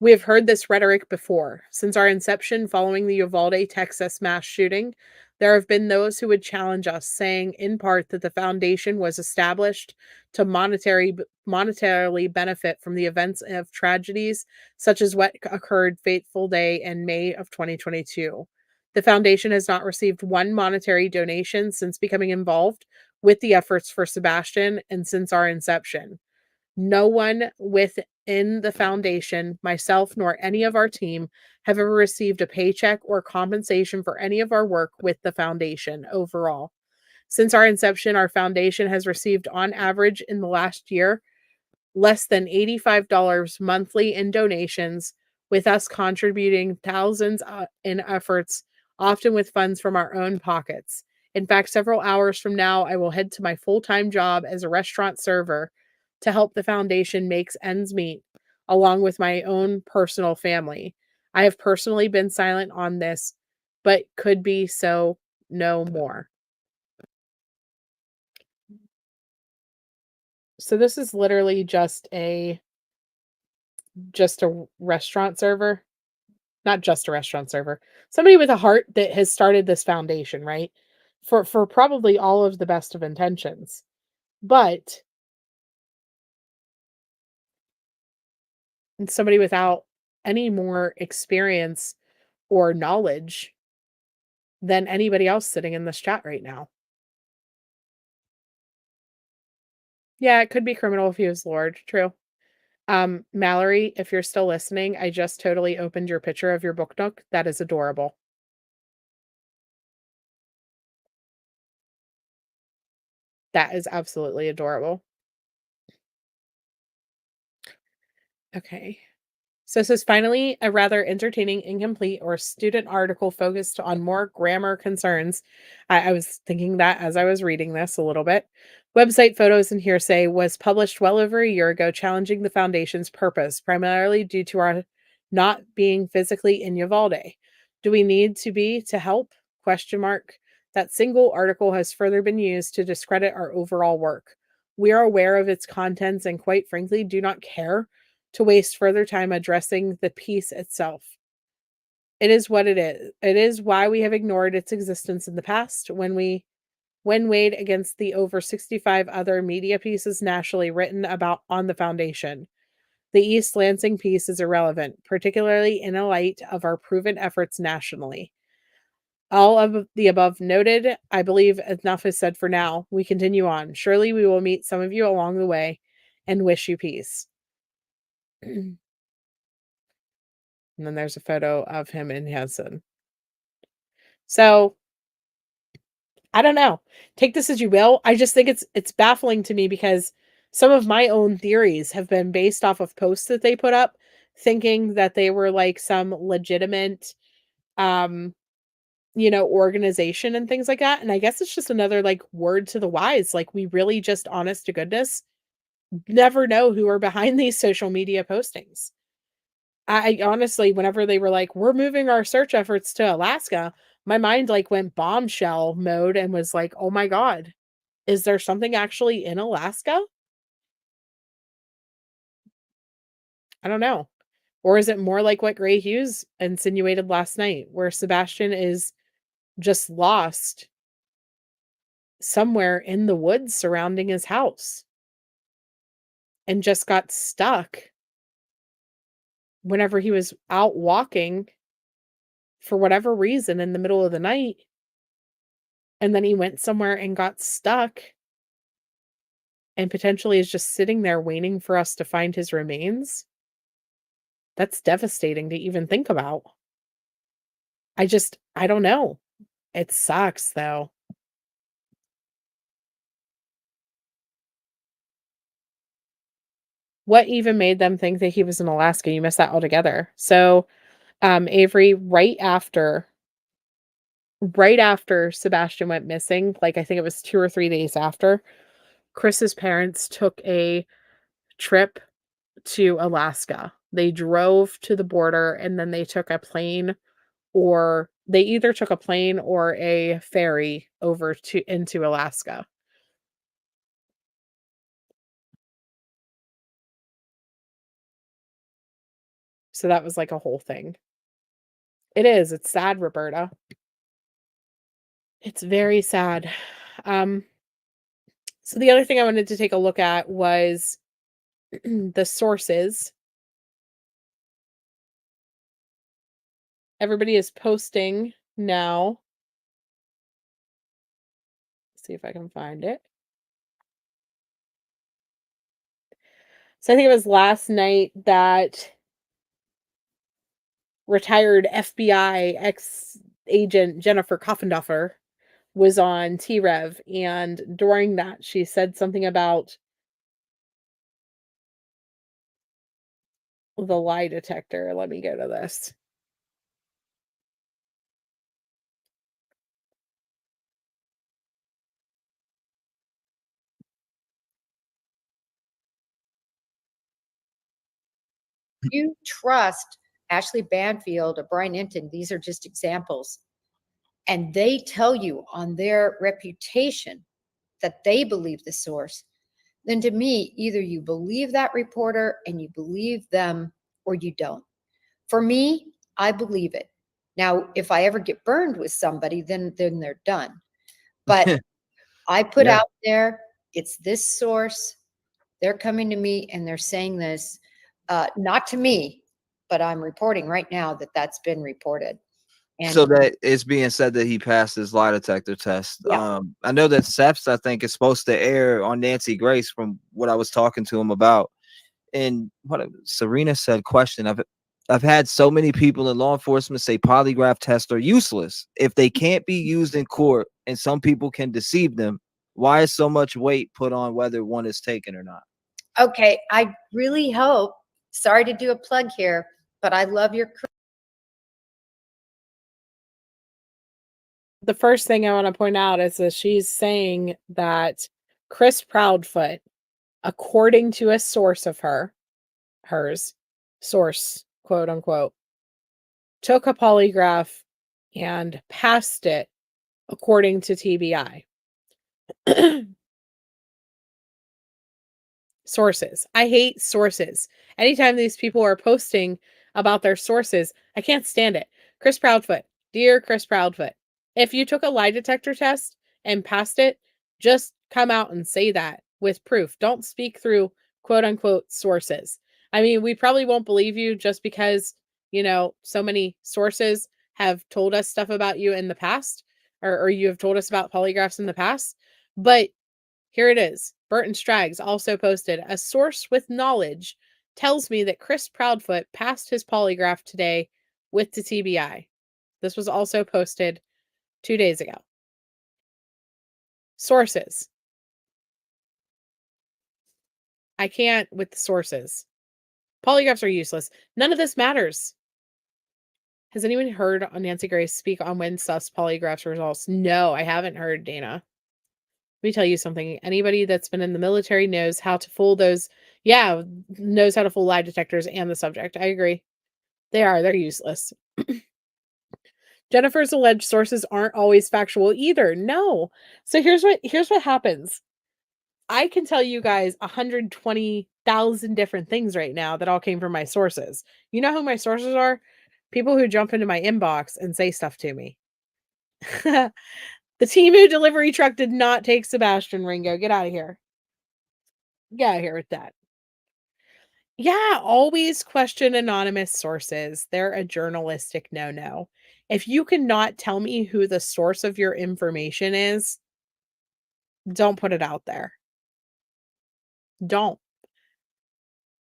We have heard this rhetoric before. Since our inception following the Uvalde, Texas mass shooting, there have been those who would challenge us, saying in part that the foundation was established to monetarily benefit from the events of tragedies such as what occurred fateful day in May of 2022. The foundation has not received one monetary donation since becoming involved with the efforts for Sebastian and since our inception. No one within the foundation, myself, nor any of our team have ever received a paycheck or compensation for any of our work with the foundation overall. Since our inception, our foundation has received, on average, in the last year, less than $85 monthly in donations, with us contributing thousands in efforts, often with funds from our own pockets. In fact, several hours from now, I will head to my full-time job as a restaurant server to help the foundation makes ends meet, along with my own personal family. I have personally been silent on this, but could be so no more. So this is literally just a restaurant server, not just a restaurant server. Somebody with a heart that has started this foundation, right? For probably all of the best of intentions. But somebody without any more experience or knowledge than anybody else sitting in this chat right now. Yeah, it could be criminal if he was Lord. True. Mallory, if you're still listening, I just totally opened your picture of your book nook. That is adorable. That is absolutely adorable. Okay. So this is finally a rather entertaining, incomplete, or student article focused on more grammar concerns. I was thinking that as I was reading this a little bit. Website photos and hearsay was published well over a year ago, challenging the foundation's purpose, primarily due to our not being physically in Uvalde. Do we need to be to help? Question mark. That single article has further been used to discredit our overall work. We are aware of its contents and quite frankly do not care to waste further time addressing the piece itself. It is what it is. It is why we have ignored its existence in the past when weighed against the over 65 other media pieces nationally written about on the foundation. The East Lansing piece is irrelevant, particularly in a light of our proven efforts nationally. All of the above noted, I believe enough is said for now. We continue on. Surely we will meet some of you along the way and wish you peace. And then there's a photo of him in Hessen. So I don't know. Take this as you will. I just think it's baffling to me because some of my own theories have been based off of posts that they put up, thinking that they were like some legitimate organization and things like that. And I guess it's just another like word to the wise. Like we really just honest to goodness never know who are behind these social media postings. I honestly, whenever they were like, we're moving our search efforts to Alaska, my mind like went bombshell mode and was like, oh my God, is there something actually in Alaska? I don't know. Or is it more like what Gray Hughes insinuated last night, where Sebastian is just lost somewhere in the woods surrounding his house and just got stuck whenever he was out walking for whatever reason in the middle of the night? And then he went somewhere and got stuck and potentially is just sitting there waiting for us to find his remains. That's devastating to even think about. I don't know. It sucks though. What even made them think that he was in Alaska? You missed that altogether. So, Avery, right after Sebastian went missing, like I think it was 2 or 3 days after, Chris's parents took a trip to Alaska. They drove to the border and then they took a plane, or they either took a plane or a ferry over into Alaska. So that was like a whole thing. It is. It's sad, Roberta. It's very sad. Um, so the other thing I wanted to take a look at was the sources. Everybody is posting now. Let's see if I can find it. So I think it was last night that retired FBI ex-agent Jennifer Koffendorfer was on T-Rev, and during that she said something about the lie detector. Let me go to this. You trust Ashley Banfield or Brian Enton, these are just examples, and they tell you on their reputation that they believe the source, then to me, either you believe that reporter and you believe them or you don't. For me, I believe it. Now, if I ever get burned with somebody, then they're done. But I put Yeah. out there, it's this source. They're coming to me and they're saying this, not to me, but I'm reporting right now that that's been reported. And So that it's being said that he passed his lie detector test. Yeah. I know that Seps, I think, is supposed to air on Nancy Grace from what I was talking to him about. And what Serena said, question, I've had so many people in law enforcement say polygraph tests are useless. If they can't be used in court and some people can deceive them, why is so much weight put on whether one is taken or not? okay, I really hope, sorry to do a plug here, but I love your The first thing I want to point out is that she's saying that Chris ProudFoot, according to a source of hers, source, quote unquote, took a polygraph and passed it according to TBI. Sources. I hate sources. Anytime these people are posting about their sources, I can't stand it. Chris Proudfoot, dear Chris Proudfoot, if you took a lie detector test and passed it, just come out and say that with proof. Don't speak through quote unquote sources. I mean, we probably won't believe you just because, so many sources have told us stuff about you in the past, or you have told us about polygraphs in the past. But here it is. Burton Straggs also posted, a source with knowledge tells me that Chris Proudfoot passed his polygraph today with the TBI. This was also posted 2 days ago. Sources. I can't with the sources. Polygraphs are useless. None of this matters. Has anyone heard Nancy Grace speak on when sus polygraphs results? No, I haven't heard, Dana. Let me tell you something. Anybody that's been in the military knows how to fool those. Yeah, knows how to fool lie detectors and the subject. I agree. They're useless. Jennifer's alleged sources aren't always factual either. No. So here's what happens. I can tell you guys 120,000 different things right now that all came from my sources. You know who my sources are? People who jump into my inbox and say stuff to me. The Temu delivery truck did not take Sebastian, Ringo. Get out of here. Get out of here with that. Yeah, always question anonymous sources. They're a journalistic no-no. If you cannot tell me who the source of your information is, don't put it out there. Don't.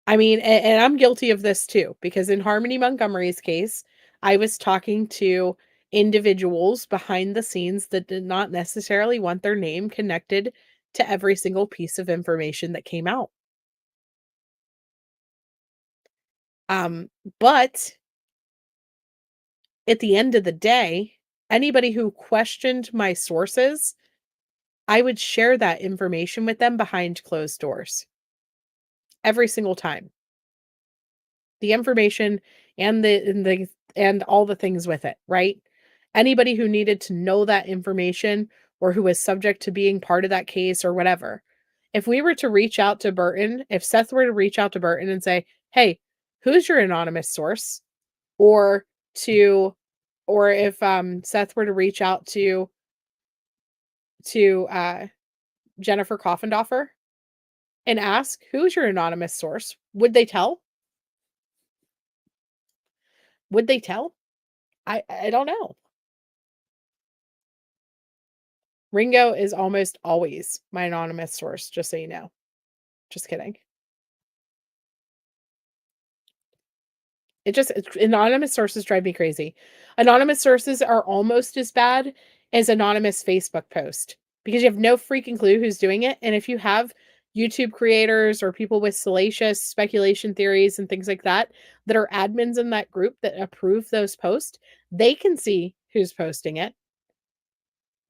I mean, and I'm guilty of this too, because in Harmony Montgomery's case, I was talking to individuals behind the scenes that did not necessarily want their name connected to every single piece of information that came out. But at the end of the day, anybody who questioned my sources, I would share that information with them behind closed doors every single time. The information and and all the things with it, right? Anybody who needed to know that information or who was subject to being part of that case or whatever. If we were to reach out to Burton, if Seth were to reach out to Burton and say, "Hey, who's your anonymous source?" or to or if Seth were to reach out to Jennifer Coffendoffer and ask, "Who's your anonymous source?" Would they tell? Would they tell? I don't know. Ringo is almost always my anonymous source, just so you know. Just kidding. Anonymous sources drive me crazy. Anonymous sources are almost as bad as anonymous Facebook post because you have no freaking clue who's doing it. And if you have YouTube creators or people with salacious speculation theories and things like that that are admins in that group that approve those posts, they can see who's posting it.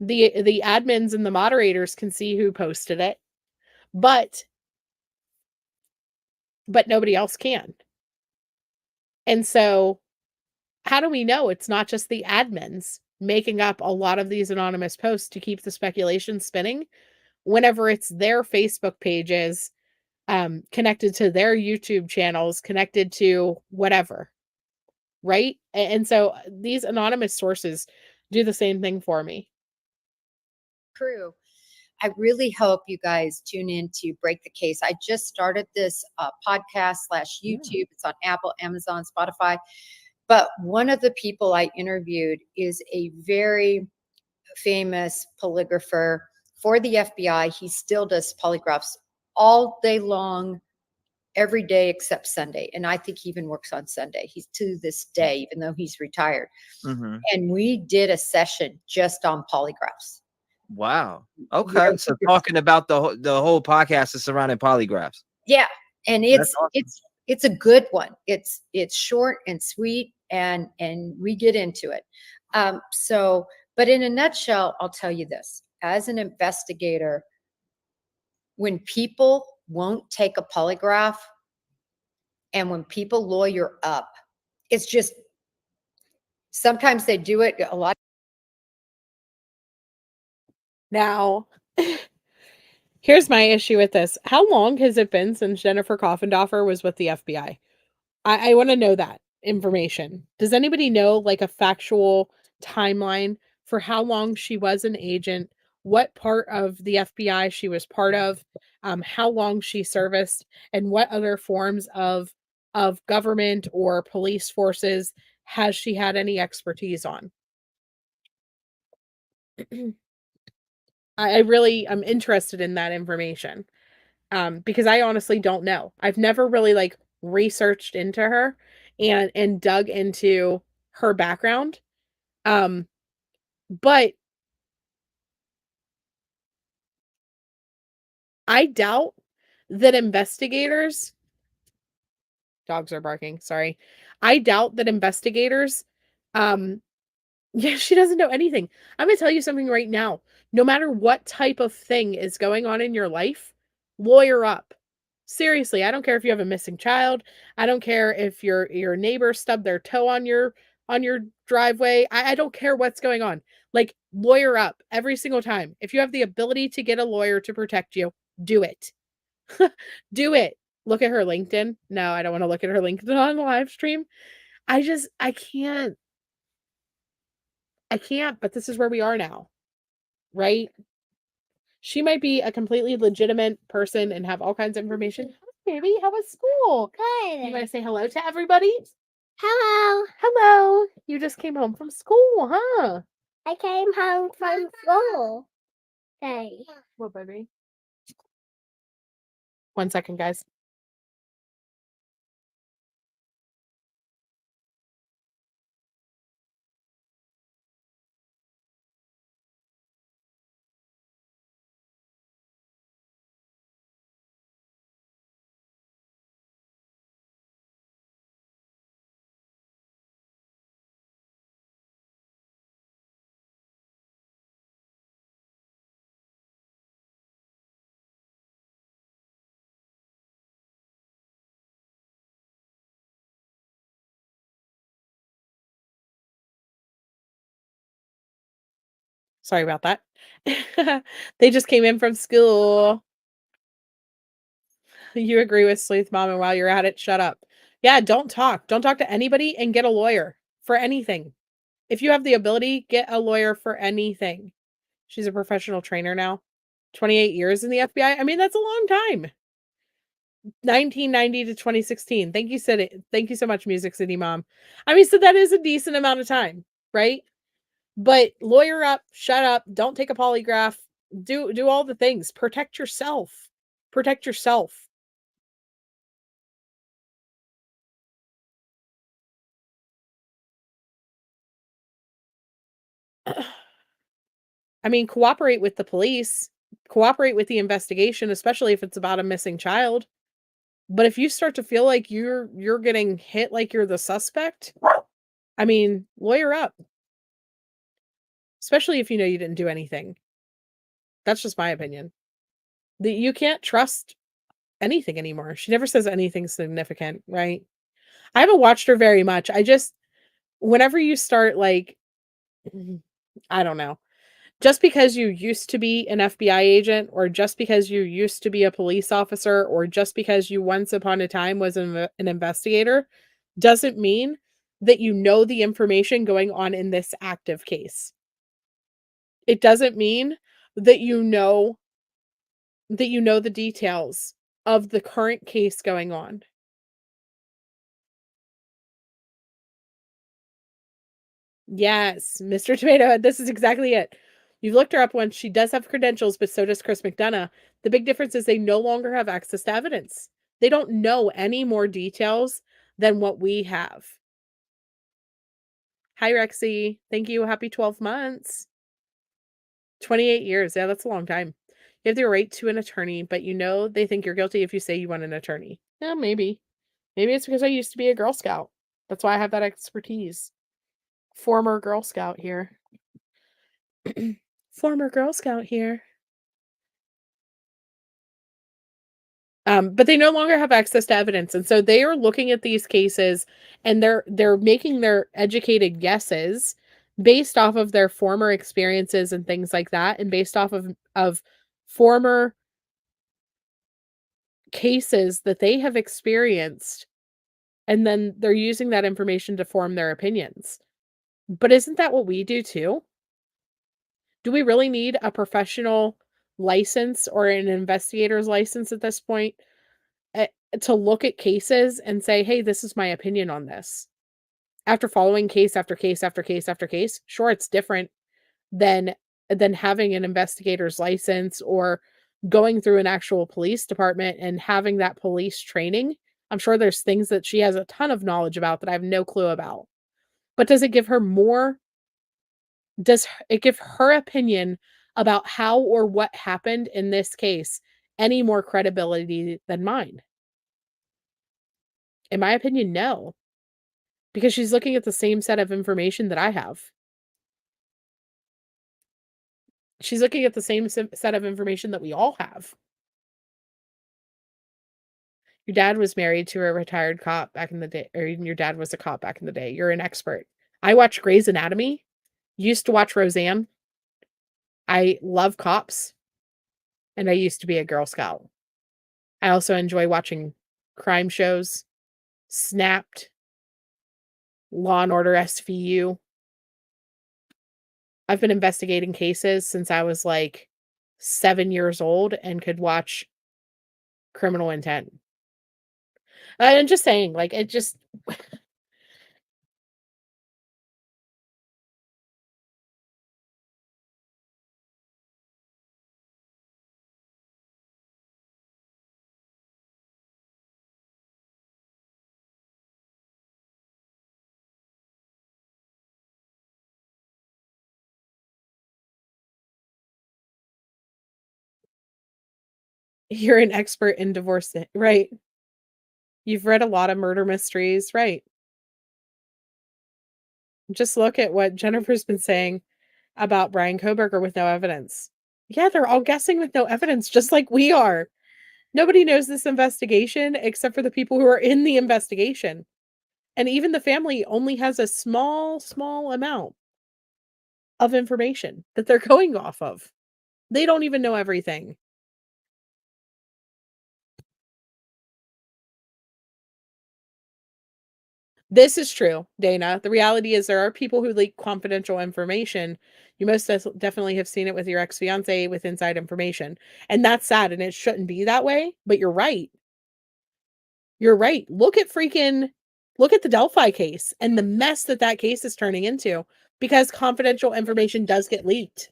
The admins and the moderators can see who posted it, but nobody else can. And so how do we know it's not just the admins making up a lot of these anonymous posts to keep the speculation spinning whenever it's their Facebook pages, connected to their YouTube channels, connected to whatever, right? And so these anonymous sources do the same thing for me. True. I really hope you guys tune in to Break the Case. I just started this podcast / YouTube. It's on Apple, Amazon, Spotify. But one of the people I interviewed is a very famous polygrapher for the FBI. He still does polygraphs all day long, every day except Sunday. And I think he even works on Sunday. He's to this day, even though he's retired. Mm-hmm. And we did a session just on polygraphs. Wow. Okay. So talking about the whole podcast is surrounding polygraphs. Yeah. And That's awesome. it's a good one. It's short and sweet and we get into it. But in a nutshell, I'll tell you this. As an investigator, when people won't take a polygraph and when people lawyer up, it's just sometimes they do it a lot. Now, here's my issue with this. How long has it been since Jennifer Coffendoffer was with the FBI? I want to know that information. Does anybody know like a factual timeline for how long she was an agent, what part of the FBI she was part of, how long she serviced, and what other forms of government or police forces has she had any expertise on? I really am interested in that information. Because I honestly don't know. I've never really like researched into her and dug into her background. But I doubt that investigators dogs are barking, sorry. I doubt that investigators um yeah, she doesn't know anything. I'm going to tell you something right now. No matter what type of thing is going on in your life, lawyer up. Seriously, I don't care if you have a missing child. I don't care if your neighbor stubbed their toe on your driveway. I don't care what's going on. Like lawyer up every single time. If you have the ability to get a lawyer to protect you, do it. Do it. Look at her LinkedIn. No, I don't want to look at her LinkedIn on the live stream. I can't, but this is where we are now, right? She might be a completely legitimate person and have all kinds of information. Hi, baby, how was school? Good. You want to say hello to everybody? Hello. Hello. You just came home from school, huh? I came home from school. Hey. What, baby? 1 second, guys. Sorry about that. They just came in from school. You agree with Sleuth Mom, and while you're at it, shut up. Yeah, don't talk. Don't talk to anybody and get a lawyer for anything. If you have the ability, get a lawyer for anything. She's a professional trainer now. 28 years in the FBI. I mean, that's a long time. 1990 to 2016. Thank you, Thank you so much, Music City Mom. I mean, so that is a decent amount of time, right? But lawyer up, shut up, don't take a polygraph, do all the things. Protect yourself. Protect yourself. I mean, cooperate with the police, cooperate with the investigation, especially if it's about a missing child. But if you start to feel like you're getting hit like you're the suspect, I mean, lawyer up. Especially if you know you didn't do anything. That's just my opinion. You can't trust anything anymore. She never says anything significant, right? I haven't watched her very much. Whenever you start like, I don't know, just because you used to be an FBI agent, or just because you used to be a police officer, or just because you once upon a time was an investigator, doesn't mean that you know the information going on in this active case. It doesn't mean that you know the details of the current case going on. Yes, Mr. Tomato Head, this is exactly it. You've looked her up once. She does have credentials, but so does Chris McDonough. The big difference is they no longer have access to evidence. They don't know any more details than what we have. Hi, Rexy. Thank you. Happy 12 months. 28 years. Yeah, that's a long time. You have the right to an attorney, but you know they think you're guilty if you say you want an attorney. Yeah, maybe. Maybe it's because I used to be a Girl Scout. That's why I have that expertise. Former Girl Scout here. Former Girl Scout here. But they no longer have access to evidence, and so they are looking at these cases, and they're making their educated guesses based off of their former experiences and things like that, and based off of former cases that they have experienced, and then they're using that information to form their opinions. But isn't that what we do too? Do we really need a professional license or an investigator's license at this point to look at cases and say, hey, this is my opinion on this? After following case after case after case after case, sure, it's different than having an investigator's license or going through an actual police department and having that police training. I'm sure there's things that she has a ton of knowledge about that I have no clue about. But does it give her more? Does it give her opinion about how or what happened in this case any more credibility than mine? In my opinion, no. Because she's looking at the same set of information that I have. She's looking at the same set of information that we all have. Your dad was married to a retired cop back in the day, or even your dad was a cop back in the day. You're an expert. I watch Grey's Anatomy. Used to watch Roseanne. I love cops. And I used to be a Girl Scout. I also enjoy watching crime shows. Snapped. Law and Order SVU. I've been investigating cases since I was like 7 years old and could watch Criminal Intent. I'm just saying, like, it just... You're an expert in divorce, right? You've read a lot of murder mysteries, right? Just look at what Jennifer's been saying about Brian Koberger with no evidence. Yeah, they're all guessing with no evidence, just like we are. Nobody knows this investigation except for the people who are in the investigation. And even the family only has a small amount. of information that they're going off of. They don't even know everything. This is true, Dana. The reality is there are people who leak confidential information. You most definitely have seen it with your ex-fiance with inside information. And that's sad, and it shouldn't be that way, but you're right. You're right. Look at the Delphi case and the mess that that case is turning into because confidential information does get leaked.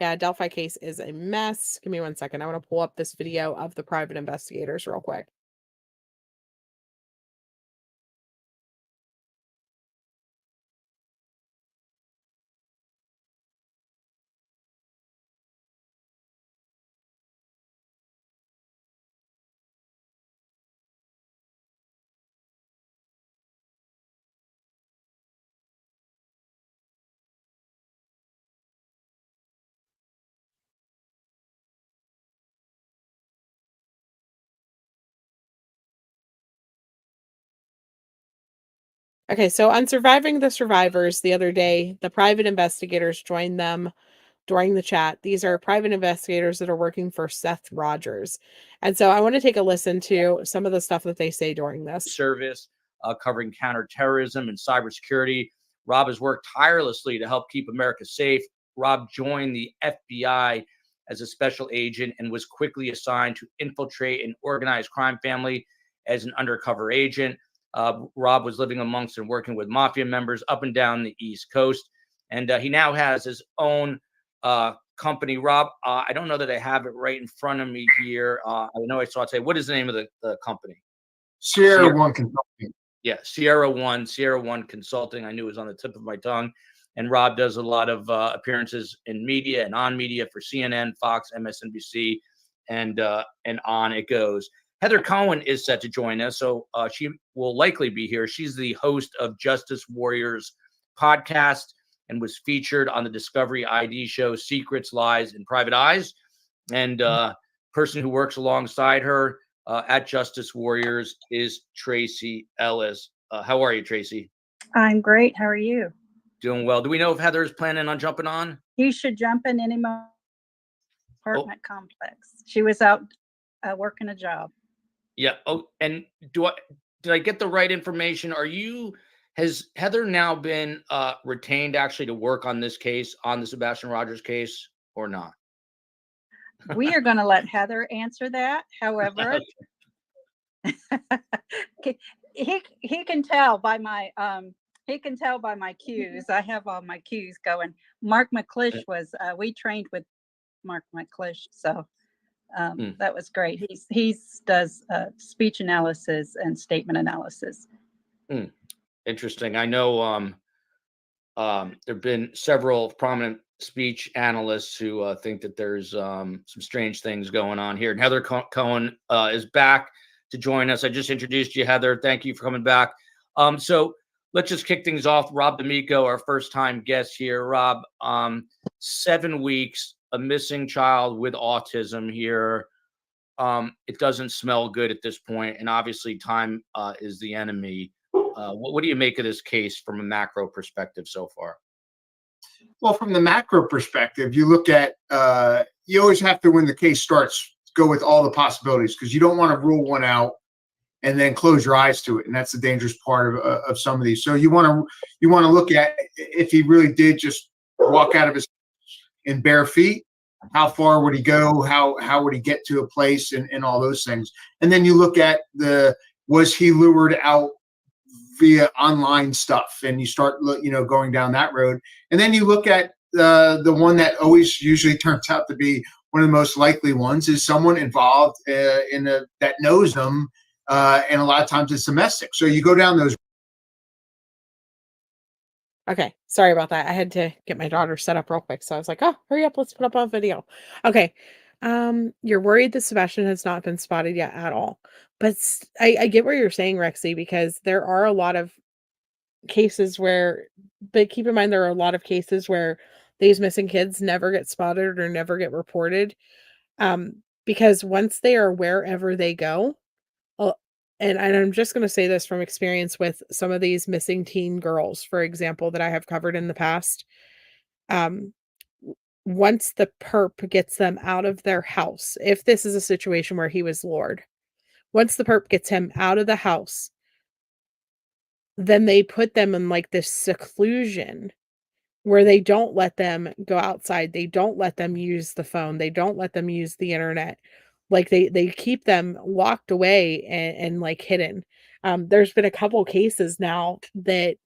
Yeah, Delphi case is a mess. Give me 1 second. I want to pull up this video of the private investigators real quick. Okay, so on Surviving the Survivors the other day, the private investigators joined them during the chat. These are private investigators that are working for Seth Rogers. And so I want to take a listen to some of the stuff that they say during this. Service covering counterterrorism and cybersecurity. Rob has worked tirelessly to help keep America safe. Rob joined the FBI as a special agent and was quickly assigned to infiltrate an organized crime family as an undercover agent. Rob was living amongst and working with mafia members up and down the East Coast. And he now has his own company. Rob, I don't know that I have it right in front of me here. I know I saw it say, what is the name of the company? Sierra One Consulting. Yeah, Sierra One Consulting. I knew it was on the tip of my tongue. And Rob does a lot of appearances in media and on media for CNN, Fox, MSNBC, and on it goes. Heather Cohen is set to join us, so she will likely be here. She's the host of Justice Warriors podcast and was featured on the Discovery ID show Secrets, Lies, and Private Eyes. And person who works alongside her at Justice Warriors is Tracy Ellis. How are you, Tracy? I'm great. How are you? Doing well. Do we know if Heather is planning on jumping on? You should jump in any apartment complex. She was out working a job. Yeah. Oh, and did I get the right information? Has Heather now been retained actually to work on this case, on the Sebastian Rogers case, or not? We are going to let Heather answer that. However, he can tell by my cues. I have all my cues going. Mark McClish we trained with Mark McClish, so that was great. He does speech analysis and statement analysis. Interesting. I know there've been several prominent speech analysts who think that there's some strange things going on here. And Heather Cohen is back to join us. I just introduced you, Heather. Thank you for coming back. So let's just kick things off. Rob D'Amico, our first-time guest here. Rob, 7 weeks, a missing child with autism here. It doesn't smell good at this point, and obviously time is the enemy. What do you make of this case from a macro perspective so far? Well, from the macro perspective, you look at you always have to, when the case starts, go with all the possibilities, because you don't want to rule one out and then close your eyes to it, and that's the dangerous part of some of these. So you want to look at if he really did just walk out of his in bare feet, how far would he go? How would he get to a place, and all those things. And then you look at was he lured out via online stuff, and you start going down that road. And then you look at the one that always usually turns out to be one of the most likely ones is someone involved that knows them, and a lot of times it's domestic. So you go down those. Okay, sorry about that. I had to get my daughter set up real quick. So I was like, oh, hurry up, let's put up a video. Okay. You're worried that Sebastian has not been spotted yet at all. But I get what you're saying, Rexy, because there are a lot of cases but keep in mind there are a lot of cases where these missing kids never get spotted or never get reported. Because once they are wherever they go, and I'm just going to say this from experience with some of these missing teen girls, for example, that I have covered in the past. Once the perp gets them out of their house, if this is a situation where he was lured, once the perp gets him out of the house, then they put them in like this seclusion where they don't let them go outside. They don't let them use the phone. They don't let them use the internet. Like they keep them locked away and like hidden. There's been a couple cases now that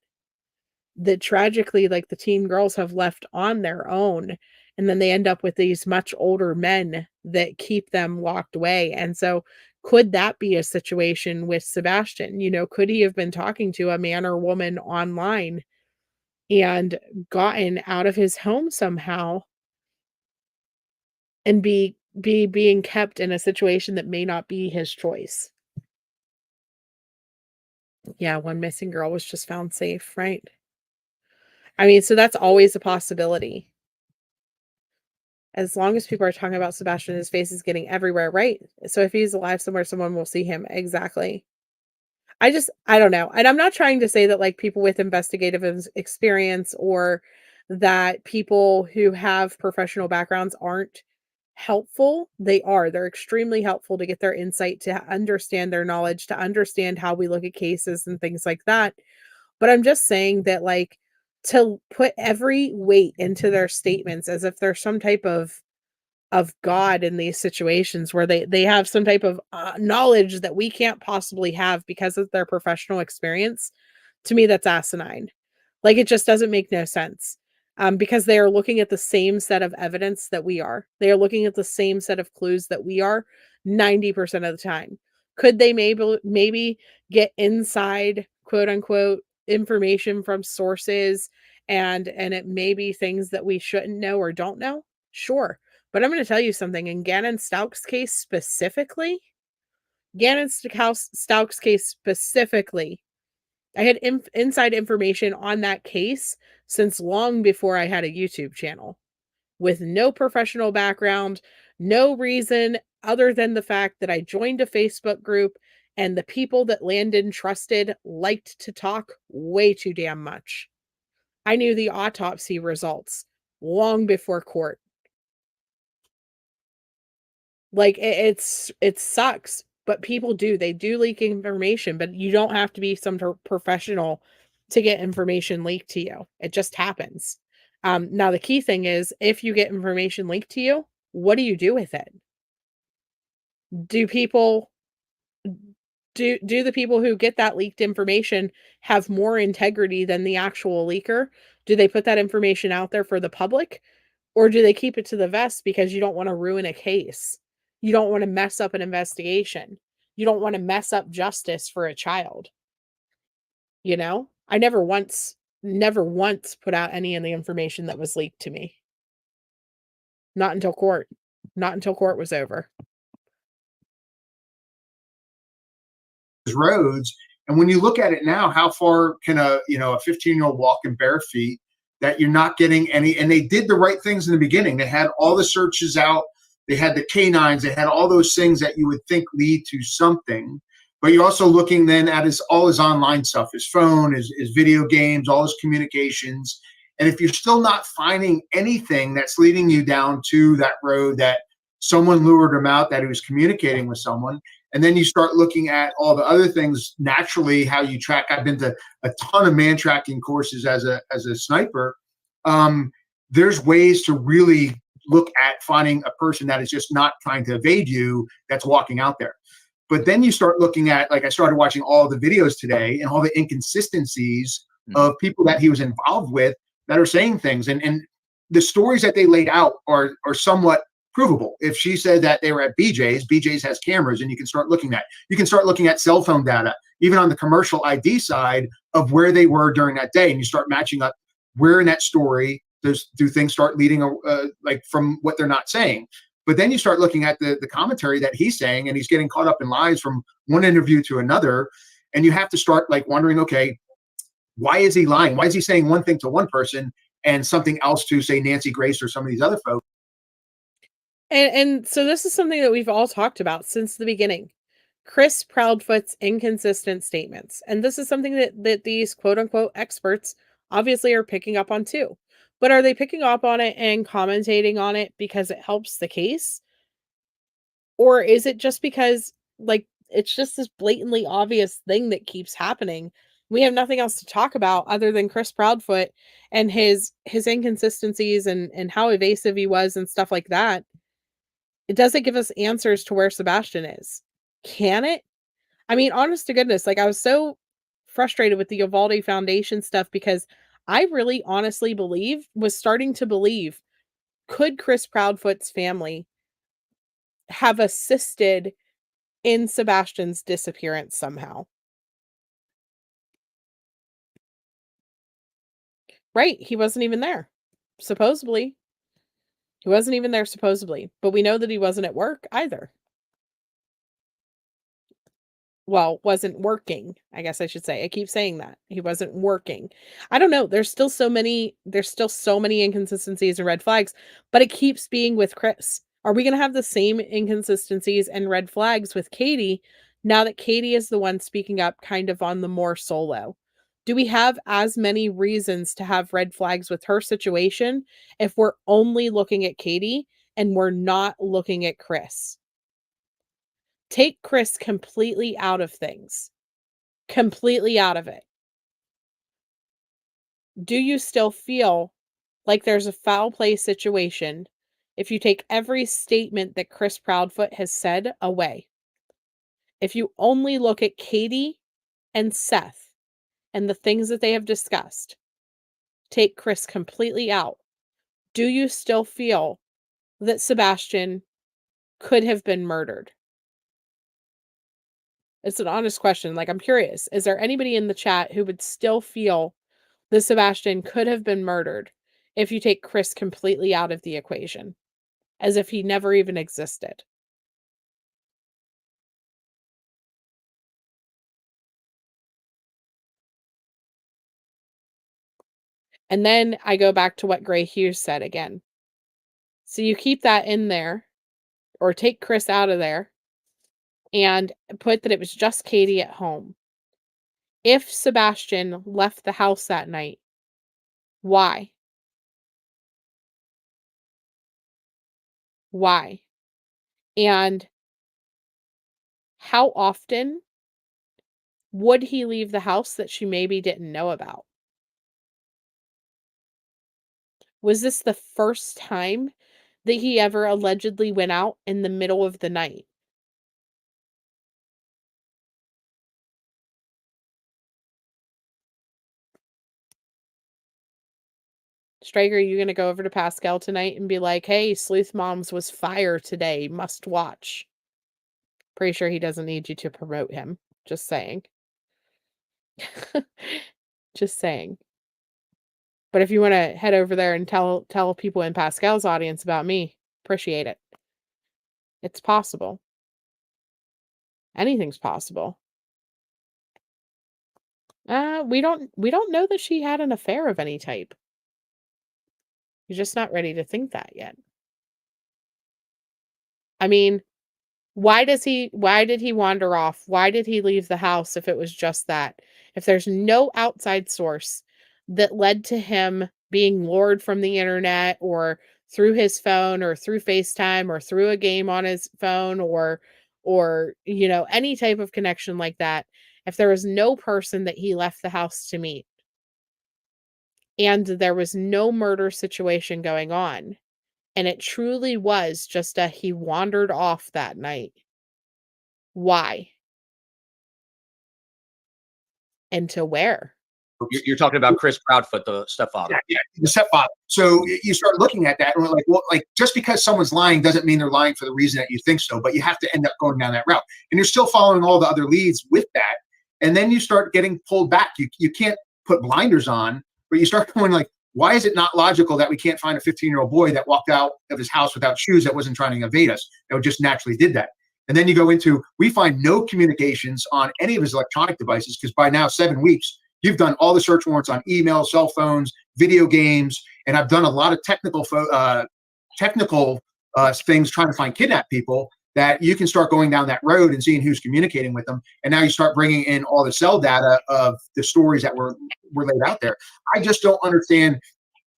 tragically, like, the teen girls have left on their own, and then they end up with these much older men that keep them locked away. And so could that be a situation with Sebastian? Could he have been talking to a man or woman online and gotten out of his home somehow and be being kept in a situation that may not be his choice? Yeah, one missing girl was just found safe, right? I mean, so that's always a possibility. As long as people are talking about Sebastian, his face is getting everywhere, right? So if he's alive somewhere, someone will see him. Exactly. I don't know. And I'm not trying to say that like people with investigative experience or that people who have professional backgrounds aren't helpful. They are. They're extremely helpful to get their insight, to understand their knowledge, to understand how we look at cases and things like that. But I'm just saying that, like, to put every weight into their statements as if they're some type of God in these situations where they have some type of knowledge that we can't possibly have because of their professional experience, to me, that's asinine. Like, it just doesn't make no sense. Because they are looking at the same set of evidence that we are. They are looking at the same set of clues that we are 90% of the time. Could they maybe get inside, quote unquote, information from sources and it may be things that we shouldn't know or don't know? Sure. But I'm going to tell you something. In Gannon Stauch's case specifically, I had inside information on that case since long before I had a YouTube channel, with no professional background, no reason other than the fact that I joined a Facebook group and the people that Landon trusted liked to talk way too damn much. I knew the autopsy results long before court. Like, it sucks, but people they do leak information, but you don't have to be some professional to get information leaked to you. It just happens. Now the key thing is, if you get information leaked to you, what do you do with it? Do the people who get that leaked information have more integrity than the actual leaker? Do they put that information out there for the public, or do they keep it to the vest because you don't want to ruin a case? You don't want to mess up an investigation. You don't want to mess up justice for a child. I never once put out any of the information that was leaked to me. Not until court. Not until court was over. Roads, and when you look at it now, how far can a 15-year-old walk in bare feet that you're not getting any? And they did the right things in the beginning. They had all the searches out. They had the canines. They had all those things that you would think lead to something. But you're also looking then at all his online stuff, his phone, his video games, all his communications. And if you're still not finding anything that's leading you down to that road that someone lured him out, that he was communicating with someone, and then you start looking at all the other things, naturally, how you track. I've been to a ton of man tracking courses as a sniper. There's ways to really look at finding a person that is just not trying to evade you, that's walking out there. But then you start looking at, like I started watching all the videos today and all the inconsistencies of people that he was involved with that are saying things. And the stories that they laid out are somewhat provable. If she said that they were at BJ's has cameras, and you can start looking at cell phone data, even on the commercial ID side of where they were during that day. And you start matching up where in that story do things start leading like from what they're not saying. But then you start looking at the commentary that he's saying, and he's getting caught up in lies from one interview to another. And you have to start like wondering, okay, why is he lying? Why is he saying one thing to one person and something else to, say, Nancy Grace or some of these other folks? And so this is something that we've all talked about since the beginning. Chris Proudfoot's inconsistent statements. And this is something that these quote unquote experts obviously are picking up on too. But are they picking up on it and commentating on it because it helps the case? Or is it just because, like, it's just this blatantly obvious thing that keeps happening? We have nothing else to talk about other than Chris Proudfoot and his inconsistencies and how evasive he was and stuff like that. It doesn't give us answers to where Sebastian is. Can it? I mean, honest to goodness, like, I was so frustrated with the Uvalde Foundation stuff because I really honestly was starting to believe, could Chris Proudfoot's family have assisted in Sebastian's disappearance somehow? Right, he wasn't even there. Supposedly. He wasn't even there supposedly, but we know that he wasn't at work either. Well, wasn't working, I guess I should say. I keep saying that. He wasn't working. I don't know. There's still so many inconsistencies and red flags, but it keeps being with Chris. Are we going to have the same inconsistencies and red flags with Katie now that Katie is the one speaking up kind of on the more solo? Do we have as many reasons to have red flags with her situation if we're only looking at Katie and we're not looking at Chris? Take Chris completely out of things. Completely out of it. Do you still feel like there's a foul play situation if you take every statement that Chris Proudfoot has said away? If you only look at Katie and Seth and the things that they have discussed, take Chris completely out. Do you still feel that Sebastian could have been murdered? It's an honest question. Like, I'm curious. Is there anybody in the chat who would still feel that Sebastian could have been murdered if you take Chris completely out of the equation, as if he never even existed? And then I go back to what Gray Hughes said again. So you keep that in there, or take Chris out of there, and put that it was just Katie at home. If Sebastian left the house that night, why? Why? And how often would he leave the house that she maybe didn't know about? Was this the first time that he ever allegedly went out in the middle of the night? Striker, you going to go over to Pascal tonight and be like, hey, Sleuth Moms was fire today. Must watch. Pretty sure he doesn't need you to promote him. Just saying. Just saying. But if you want to head over there and tell people in Pascal's audience about me, appreciate it. It's possible. Anything's possible. We don't know that she had an affair of any type. You're just not ready to think that yet. I mean, why did he wander off? Why did he leave the house if it was just that? If there's no outside source that led to him being lured from the internet or through his phone or through FaceTime or through a game on his phone or any type of connection like that, if there was no person that he left the house to meet and there was no murder situation going on, And it truly was just he wandered off that night. Why? And to where? You're talking about Chris Proudfoot, the stepfather. Yeah, the stepfather. So you start looking at that and we're like, well, like just because someone's lying doesn't mean they're lying for the reason that you think so, but you have to end up going down that route. And you're still following all the other leads with that. And then you start getting pulled back. You can't put blinders on, but you start going like, why is it not logical that we can't find a 15-year-old boy that walked out of his house without shoes, that wasn't trying to evade us, that just naturally did that? And then you go into, we find no communications on any of his electronic devices, because by now 7 weeks, you've done all the search warrants on email, cell phones, video games, and I've done a lot of technical things trying to find kidnapped people, that you can start going down that road and seeing who's communicating with them. And now you start bringing in all the cell data of the stories that were laid out there. I just don't understand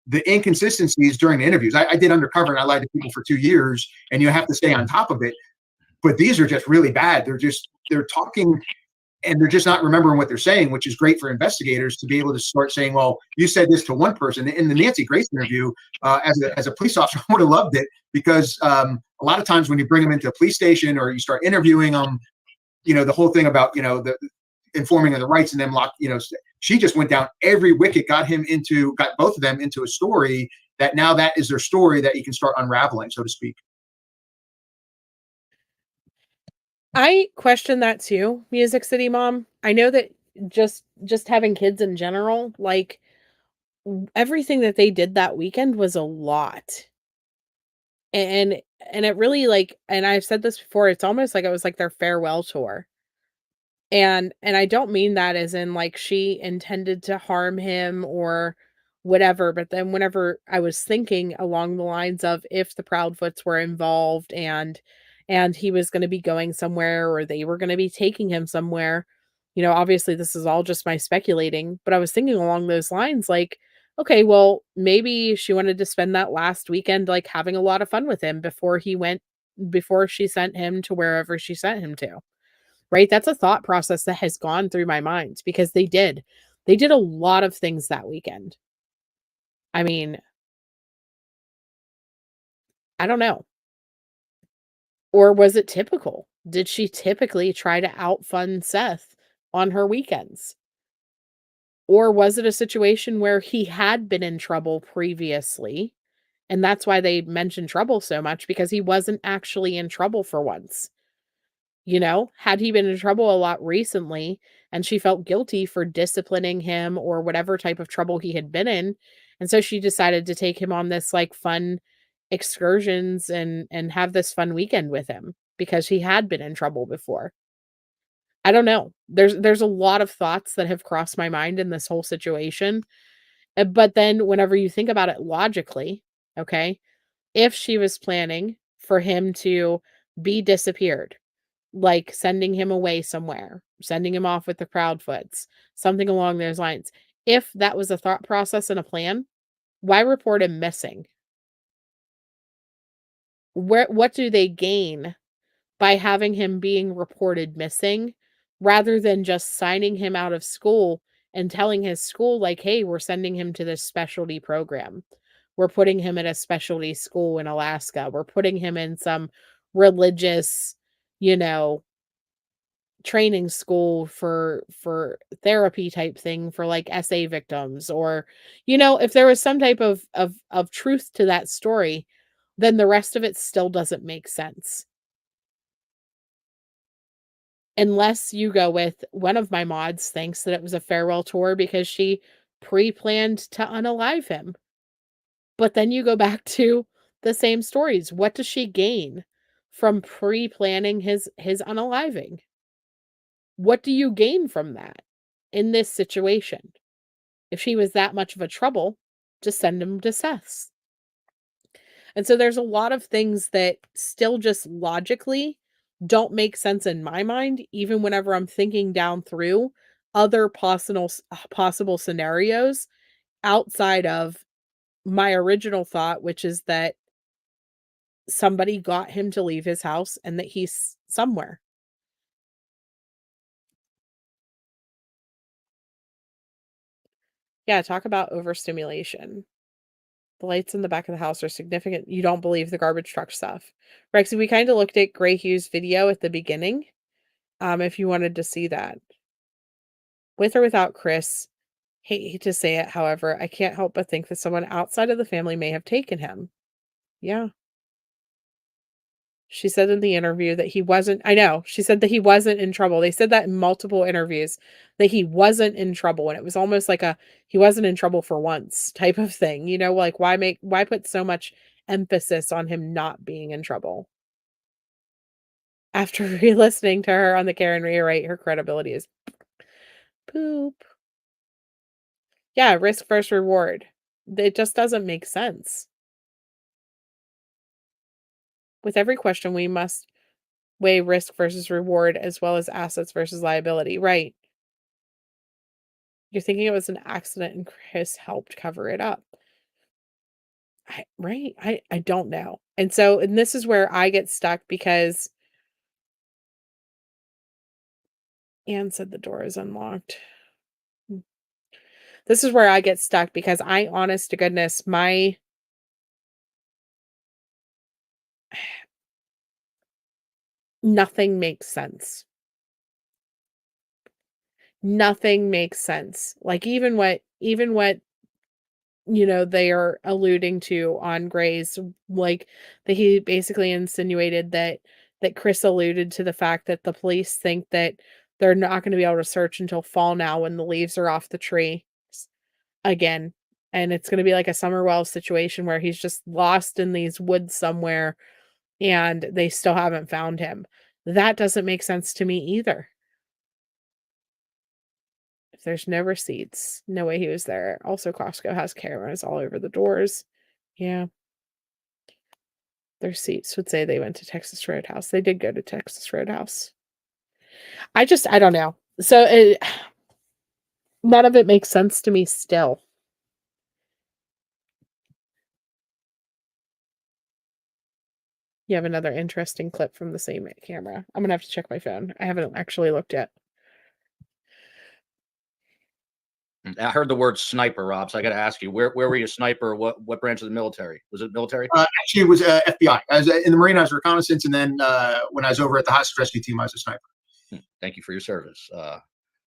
the inconsistencies during the interviews. I did undercover and I lied to people for 2 years, and you have to stay on top of it. But these are just really bad. They're talking and they're just not remembering what they're saying, which is great for investigators to be able to start saying, well, you said this to one person. In the Nancy Grace interview, as a police officer, I would have loved it, because a lot of times when you bring them into a police station or you start interviewing them, the whole thing about, the informing of the rights and them she just went down every wicket, got both of them into a story that now that is their story that you can start unraveling, so to speak. I question that too, Music City Mom. I know that just having kids in general, like everything that they did that weekend was a lot. And it really, like, and I've said this before, it's almost like it was like their farewell tour. And I don't mean that as in like she intended to harm him or whatever, but then whenever I was thinking along the lines of if the Proudfoots were involved and he was going to be going somewhere or they were going to be taking him somewhere, obviously this is all just my speculating, but I was thinking along those lines like, okay, well, maybe she wanted to spend that last weekend like having a lot of fun with him before she sent him to wherever she sent him to. Right? That's a thought process that has gone through my mind because they did a lot of things that weekend. I mean, I don't know. Or was it typical? Did she typically try to outfun Seth on her weekends? Or was it a situation where he had been in trouble previously? And that's why they mentioned trouble so much, because he wasn't actually in trouble for once. Had he been in trouble a lot recently and she felt guilty for disciplining him or whatever type of trouble he had been in. And so she decided to take him on this like fun excursions and have this fun weekend with him because he had been in trouble before. I don't know. There's a lot of thoughts that have crossed my mind in this whole situation. But then whenever you think about it logically, okay, if she was planning for him to be disappeared, like sending him away somewhere, sending him off with the Proudfoots, something along those lines. If that was a thought process and a plan, why report him missing? What do they gain by having him being reported missing rather than just signing him out of school and telling his school like, "Hey, we're sending him to this specialty program. We're putting him at a specialty school in Alaska. We're putting him in some religious, you know, training school for therapy type thing for like SA victims," or if there was some type of truth to that story, then the rest of it still doesn't make sense. Unless you go with one of my mods thinks that it was a farewell tour because she pre-planned to unalive him. But then you go back to the same stories. What does she gain from pre-planning his unaliving? What do you gain from that in this situation? If she was that much of a trouble, just send him to Seth's. And so there's a lot of things that still just logically don't make sense in my mind, even whenever I'm thinking down through other possible scenarios outside of my original thought, which is that somebody got him to leave his house and that he's somewhere. Yeah, talk about overstimulation. The lights in the back of the house are significant. You don't believe the garbage truck stuff. Rexy, we kind of looked at Gray Hugh's video at the beginning. If you wanted to see that. With or without Chris, hate to say it, however, I can't help but think that someone outside of the family may have taken him. Yeah. She said in the interview that he wasn't, I know, she said that he wasn't in trouble. They said that in multiple interviews, that he wasn't in trouble. And it was almost like he wasn't in trouble for once type of thing. You know, like why put so much emphasis on him not being in trouble? After re-listening to her on the Karen Reiterate, her credibility is poop. Yeah, risk versus reward. It just doesn't make sense. With every question, we must weigh risk versus reward as well as assets versus liability. Right. You're thinking it was an accident and Chris helped cover it up. I don't know. And this is where I get stuck because Anne said the door is unlocked. This is where I get stuck because honest to goodness, nothing makes sense. Nothing makes sense. Like even what they are alluding to on Gray's, like that he basically insinuated that Chris alluded to the fact that the police think that they're not going to be able to search until fall now when the leaves are off the tree again. And it's going to be like a Summerwell situation where he's just lost in these woods somewhere and they still haven't found him. That doesn't make sense to me either. If there's no receipts, no way he was there. Also, Costco has cameras all over the doors. Yeah. Their receipts would say they went to Texas Roadhouse. They did go to Texas Roadhouse. I don't know. So none of it makes sense to me still. You have another interesting clip from the same camera. I'm going to have to check my phone. I haven't actually looked yet. I heard the word sniper, Rob. So I got to ask you, where were you a sniper? What branch of the military? Was it military? Actually, it was FBI. I was in the Marine. I was reconnaissance, and then when I was over at the hostage rescue team, I was a sniper. Thank you for your service.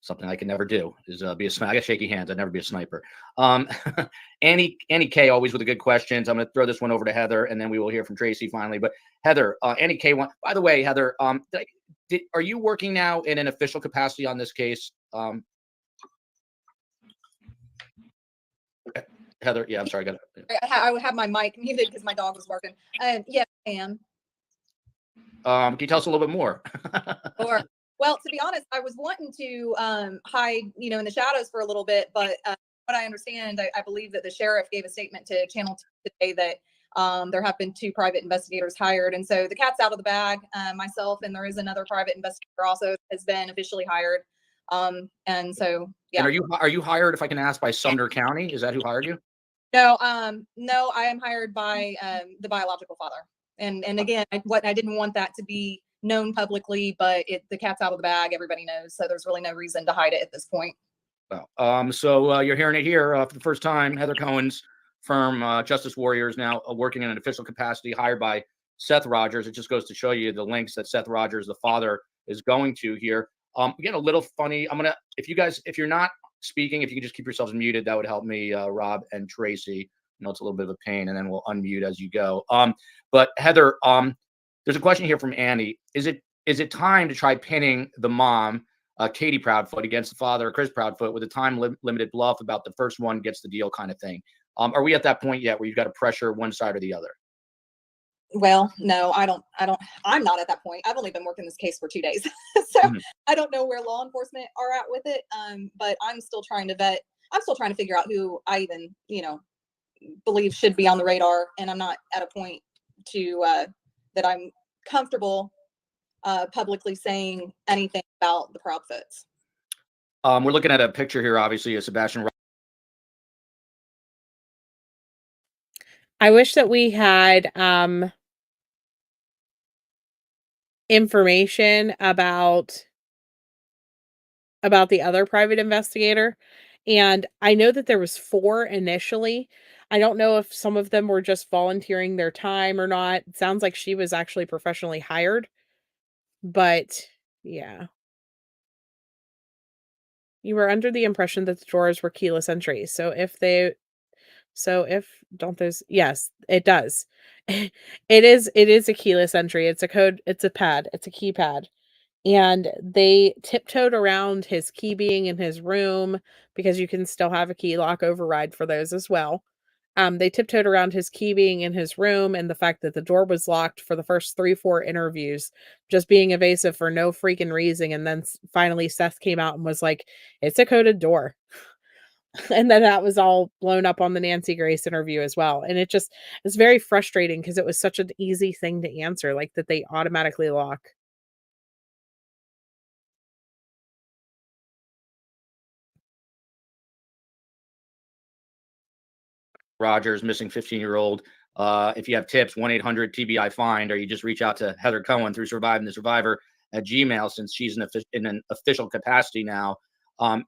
Something I can never do is be a sniper. I got shaky hands. I'd never be a sniper. Annie K always with the good questions. I'm going to throw this one over to Heather, and then we will hear from Tracy finally. But Heather, Annie K. By the way, Heather, are you working now in an official capacity on this case? Heather, yeah, I'm sorry. I would have my mic muted because my dog was barking. Yes, I am. Can you tell us a little bit more? Well, to be honest, I was wanting to hide, in the shadows for a little bit, but what I understand, I believe that the sheriff gave a statement to Channel 2 today that there have been 2 private investigators hired, and so the cat's out of the bag. Myself and there is another private investigator also has been officially hired, and so yeah. And are you hired, if I can ask, by Sumner County? Is that who hired you? No, I am hired by the biological father. And again, I didn't want that to be known publicly, but the cat's out of the bag. Everybody knows, so there's really no reason to hide it at this point. Well, so you're hearing it here for the first time. Heather Cohen's firm, Justice Warriors, now working in an official capacity, hired by Seth Rogers. It just goes to show you the links that Seth Rogers, the father, is going to here. Again, a little funny. If you're not speaking, if you could just keep yourselves muted, that would help me, Rob and Tracy. I know it's a little bit of a pain, and then we'll unmute as you go. But Heather, there's a question here from Annie. Is it time to try pinning the mom, Katie Proudfoot, against the father, Chris Proudfoot, with a time-limited bluff about the first one gets the deal kind of thing? Are we at that point yet where you've got to pressure one side or the other? Well, no, I'm not at that point. I've only been working this case for 2 days. So I don't know where law enforcement are at with it. But I'm still trying to vet. I'm still trying to figure out who I even, believe should be on the radar. And I'm not at a point to that I'm comfortable publicly saying anything about the Proudfoots. We're looking at a picture here, obviously, of Sebastian. I wish that we had information about the other private investigator. And I know that there was 4 initially. I don't know if some of them were just volunteering their time or not. It sounds like she was actually professionally hired, but yeah. You were under the impression that the drawers were keyless entries. Don't those, yes, it does. It is a keyless entry. It's a code, it's a pad, it's a keypad. And they tiptoed around his key being in his room because you can still have a key lock override for those as well. They tiptoed around his key being in his room and the fact that the door was locked for the first 3-4 interviews, just being evasive for no freaking reason. And then finally Seth came out and was like, it's a coded door. And then that was all blown up on the Nancy Grace interview as well. And it's very frustrating because it was such an easy thing to answer, like that they automatically lock. Rogers, missing 15-year-old. If you have tips, 1-800-TBI-FIND, or you just reach out to Heather Cohen through Surviving the Survivor at Gmail, since she's in an official capacity now.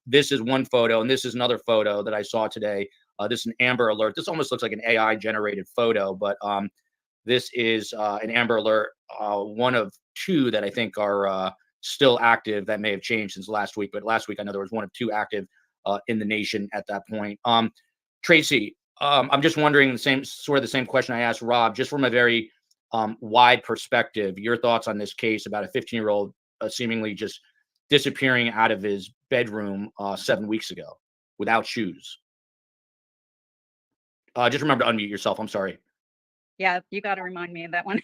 This is one photo, and this is another photo that I saw today. This is an Amber Alert. This almost looks like an AI-generated photo, but this is an Amber Alert, one of two that I think are still active. That may have changed since last week, but last week I know there was one of two active in the nation at that point. Tracy, I'm just wondering the same question I asked Rob, just from a very wide perspective, your thoughts on this case about a 15-year-old seemingly just disappearing out of his bedroom 7 weeks ago without shoes. Just remember to unmute yourself. I'm sorry. Yeah, you got to remind me of that one.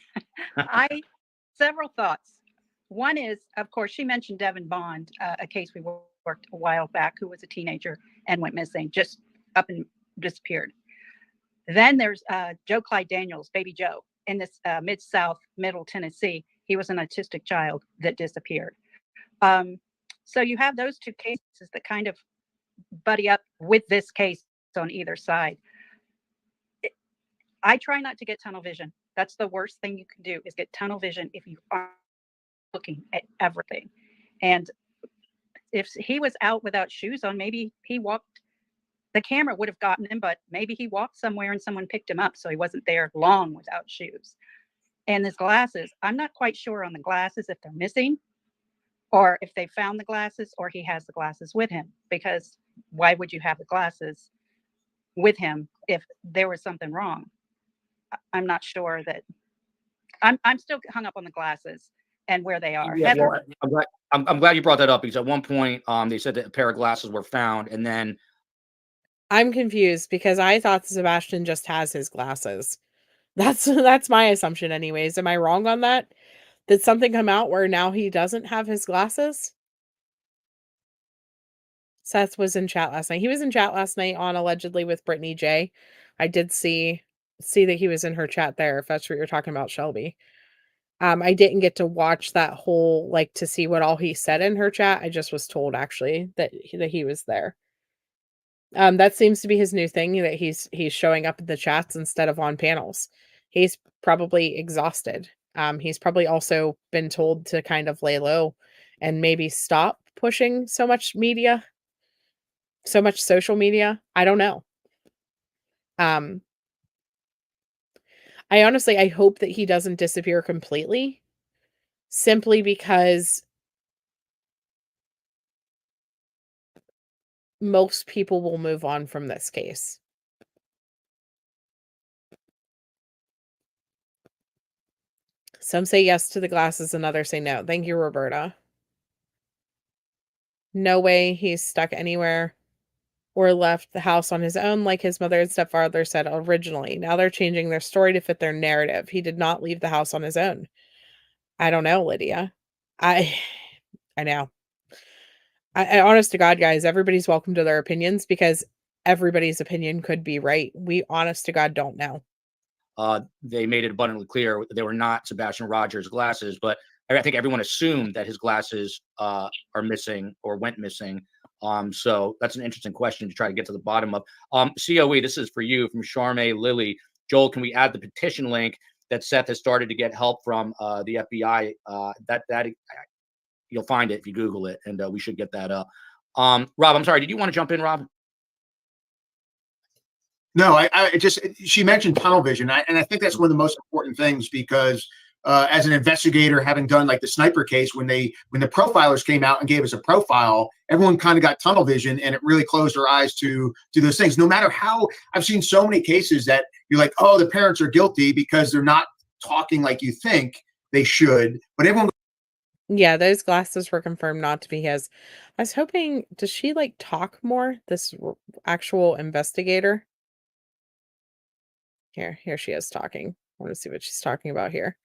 Several thoughts. One is, of course, she mentioned Devin Bond, a case we worked a while back, who was a teenager and went missing, just up and disappeared. Then there's Joe Clyde Daniels, Baby Joe, in this Mid-South, Middle Tennessee. He was an autistic child that disappeared. So you have those two cases that kind of buddy up with this case on either side. I try not to get tunnel vision. That's the worst thing you can do, is get tunnel vision if you are looking at everything. And if he was out without shoes on, maybe he walked, the camera would have gotten him, but maybe he walked somewhere and someone picked him up, so he wasn't there long without shoes. And his glasses, I'm not quite sure on the glasses if they're missing, or if they found the glasses, or he has the glasses with him, because why would you have the glasses with him if there was something wrong? I'm not sure that I'm still hung up on the glasses and where they are. Yeah, Heather, well, I'm glad you brought that up, because at one point they said that a pair of glasses were found, and then I'm confused because I thought Sebastian just has his glasses. That's my assumption anyways. Am I wrong on that? Did something come out where now he doesn't have his glasses? Seth was in chat last night. He was in chat last night on allegedly with Brittany J. I did see that he was in her chat there, if that's what you're talking about, Shelby. I didn't get to watch that whole, like, to see what all he said in her chat. I just was told actually that he was there. That seems to be his new thing, that he's showing up in the chats instead of on panels. He's probably exhausted. He's probably also been told to kind of lay low and maybe stop pushing so much media, so much social media. I don't know. I hope that he doesn't disappear completely, simply because most people will move on from this case. Some say yes to the glasses and others say no. Thank you, Roberta. No way he's stuck anywhere or left the house on his own like his mother and stepfather said originally. Now they're changing their story to fit their narrative. He did not leave the house on his own. I don't know, Lydia. I know. I honest to God, guys, everybody's welcome to their opinions, because everybody's opinion could be right. We honest to God don't know. They made it abundantly clear they were not Sebastian Rogers' glasses, but I think everyone assumed that his glasses are missing or went missing. So that's an interesting question to try to get to the bottom of. COE, this is for you from Charmaine Lilly. Joel, can we add the petition link that Seth has started to get help from the FBI? That you'll find it if you Google it, and we should get that up. Rob, I'm sorry, did you want to jump in, Rob? No, I just, she mentioned tunnel vision. And I think that's one of the most important things because as an investigator, having done like the sniper case, when the profilers came out and gave us a profile, everyone kind of got tunnel vision and it really closed their eyes to those things. No matter how, I've seen so many cases that you're like, oh, the parents are guilty because they're not talking like you think they should, but everyone. Yeah, those glasses were confirmed not to be his. I was hoping, does she like talk more? This actual investigator? Here she is talking. I want to see what she's talking about here.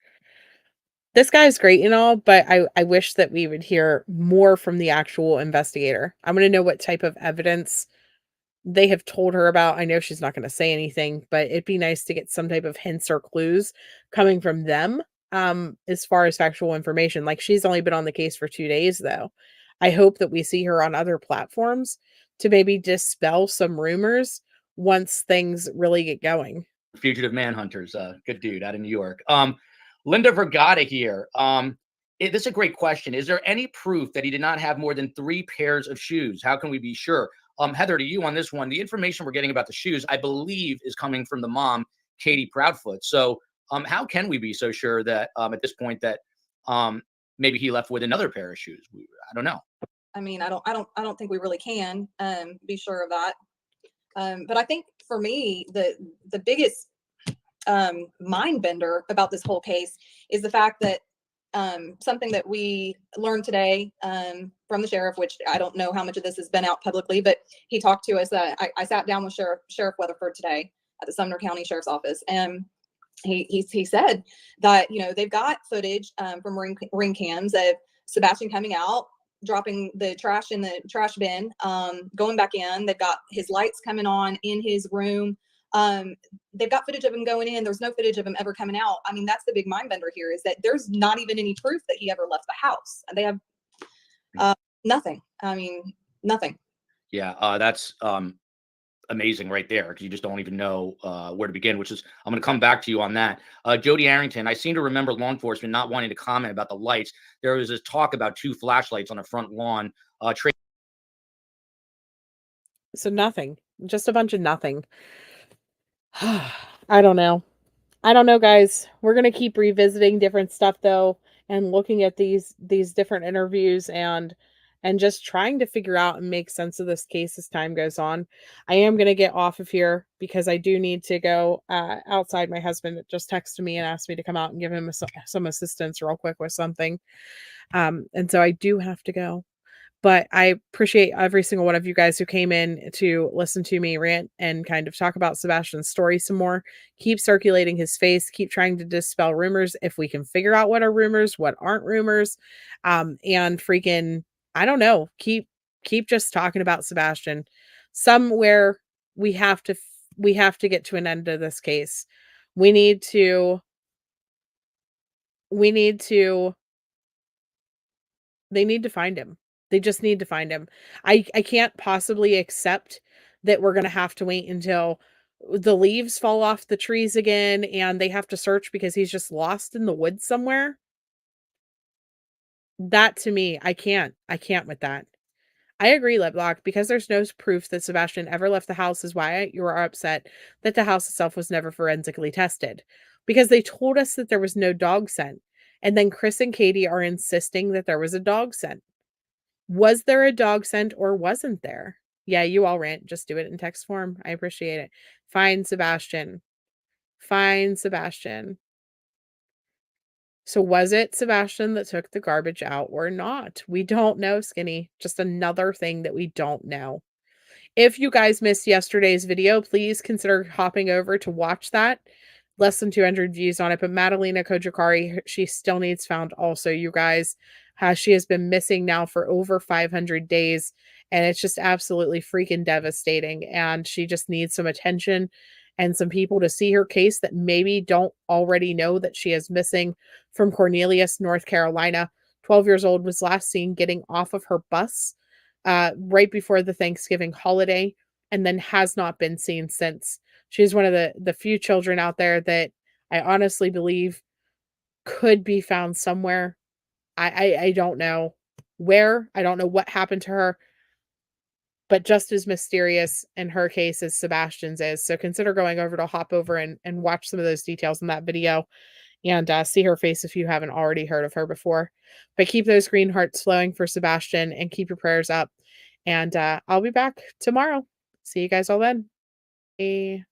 This guy's great and all, but I wish that we would hear more from the actual investigator. I want to know what type of evidence they have told her about. I know she's not going to say anything, but it'd be nice to get some type of hints or clues coming from them as far as factual information. Like, she's only been on the case for 2 days though. I hope that we see her on other platforms to maybe dispel some rumors once things really get going. Fugitive Manhunters, good dude out of New York. Linda Vergata here. This is a great question. Is there any proof that he did not have more than 3 pairs of shoes? How can we be sure? Heather, to you on this one, the information we're getting about the shoes, I believe, is coming from the mom, Katie ProudFoot. So how can we be so sure that at this point that maybe he left with another pair of shoes? I don't know. I mean, I don't think we really can be sure of that. But I think for me, the biggest mind bender about this whole case is the fact that something that we learned today from the sheriff, which I don't know how much of this has been out publicly, but he talked to us. I sat down with Sheriff Weatherford today at the Sumner County Sheriff's Office, and he said that, you know, they've got footage from ring cams of Sebastian coming out, dropping the trash in the trash bin, going back in. They've got his lights coming on in his room. They've got footage of him going in. There's no footage of him ever coming out. I mean, that's the big mind bender here, is that there's not even any proof that he ever left the house. They have nothing. I mean, nothing. Yeah, that's amazing right there, because you just don't even know where to begin, which is, I'm going to come back to you on that. Jody Arrington, I seem to remember law enforcement not wanting to comment about the lights. There was this talk about 2 flashlights on the front lawn. So nothing, just a bunch of nothing. I don't know. I don't know, guys. We're going to keep revisiting different stuff though, and looking at these different interviews and just trying to figure out and make sense of this case as time goes on. I am going to get off of here because I do need to go outside. My husband just texted me and asked me to come out and give him some assistance real quick with something. And so I do have to go. But I appreciate every single one of you guys who came in to listen to me rant and kind of talk about Sebastian's story some more. Keep circulating his face. Keep trying to dispel rumors. If we can figure out what are rumors, what aren't rumors, and freaking, I don't know. Keep just talking about Sebastian. Somewhere we have to get to an end of this case. They need to find him. They just need to find him. I can't possibly accept that we're going to have to wait until the leaves fall off the trees again and they have to search because he's just lost in the woods somewhere. That, to me, I can't with that. I agree, Leblock, because there's no proof that Sebastian ever left the house is why you are upset that the house itself was never forensically tested. Because they told us that there was no dog scent. And then Chris and Katie are insisting that there was a dog scent. Was there a dog scent or wasn't there? Yeah, you all rant. Just do it in text form. I appreciate it. Find Sebastian. Find Sebastian. So was it Sebastian that took the garbage out or not? We don't know, Skinny. Just another thing that we don't know. If you guys missed yesterday's video, please consider hopping over to watch that. Less than 200 views on it, but Madalena Kojikari, she still needs found also, you guys. She has been missing now for over 500 days, and it's just absolutely freaking devastating, and she just needs some attention and some people to see her case that maybe don't already know that she is missing from Cornelius, North Carolina. 12 years old, was last seen getting off of her bus right before the Thanksgiving holiday, and then has not been seen since. She's one of the few children out there that I honestly believe could be found somewhere. I don't know where. I don't know what happened to her. but just as mysterious in her case as Sebastian's is. So consider going over to hop over and watch some of those details in that video and see her face if you haven't already heard of her before. But keep those green hearts flowing for Sebastian and keep your prayers up. And I'll be back tomorrow. See you guys all then. Bye.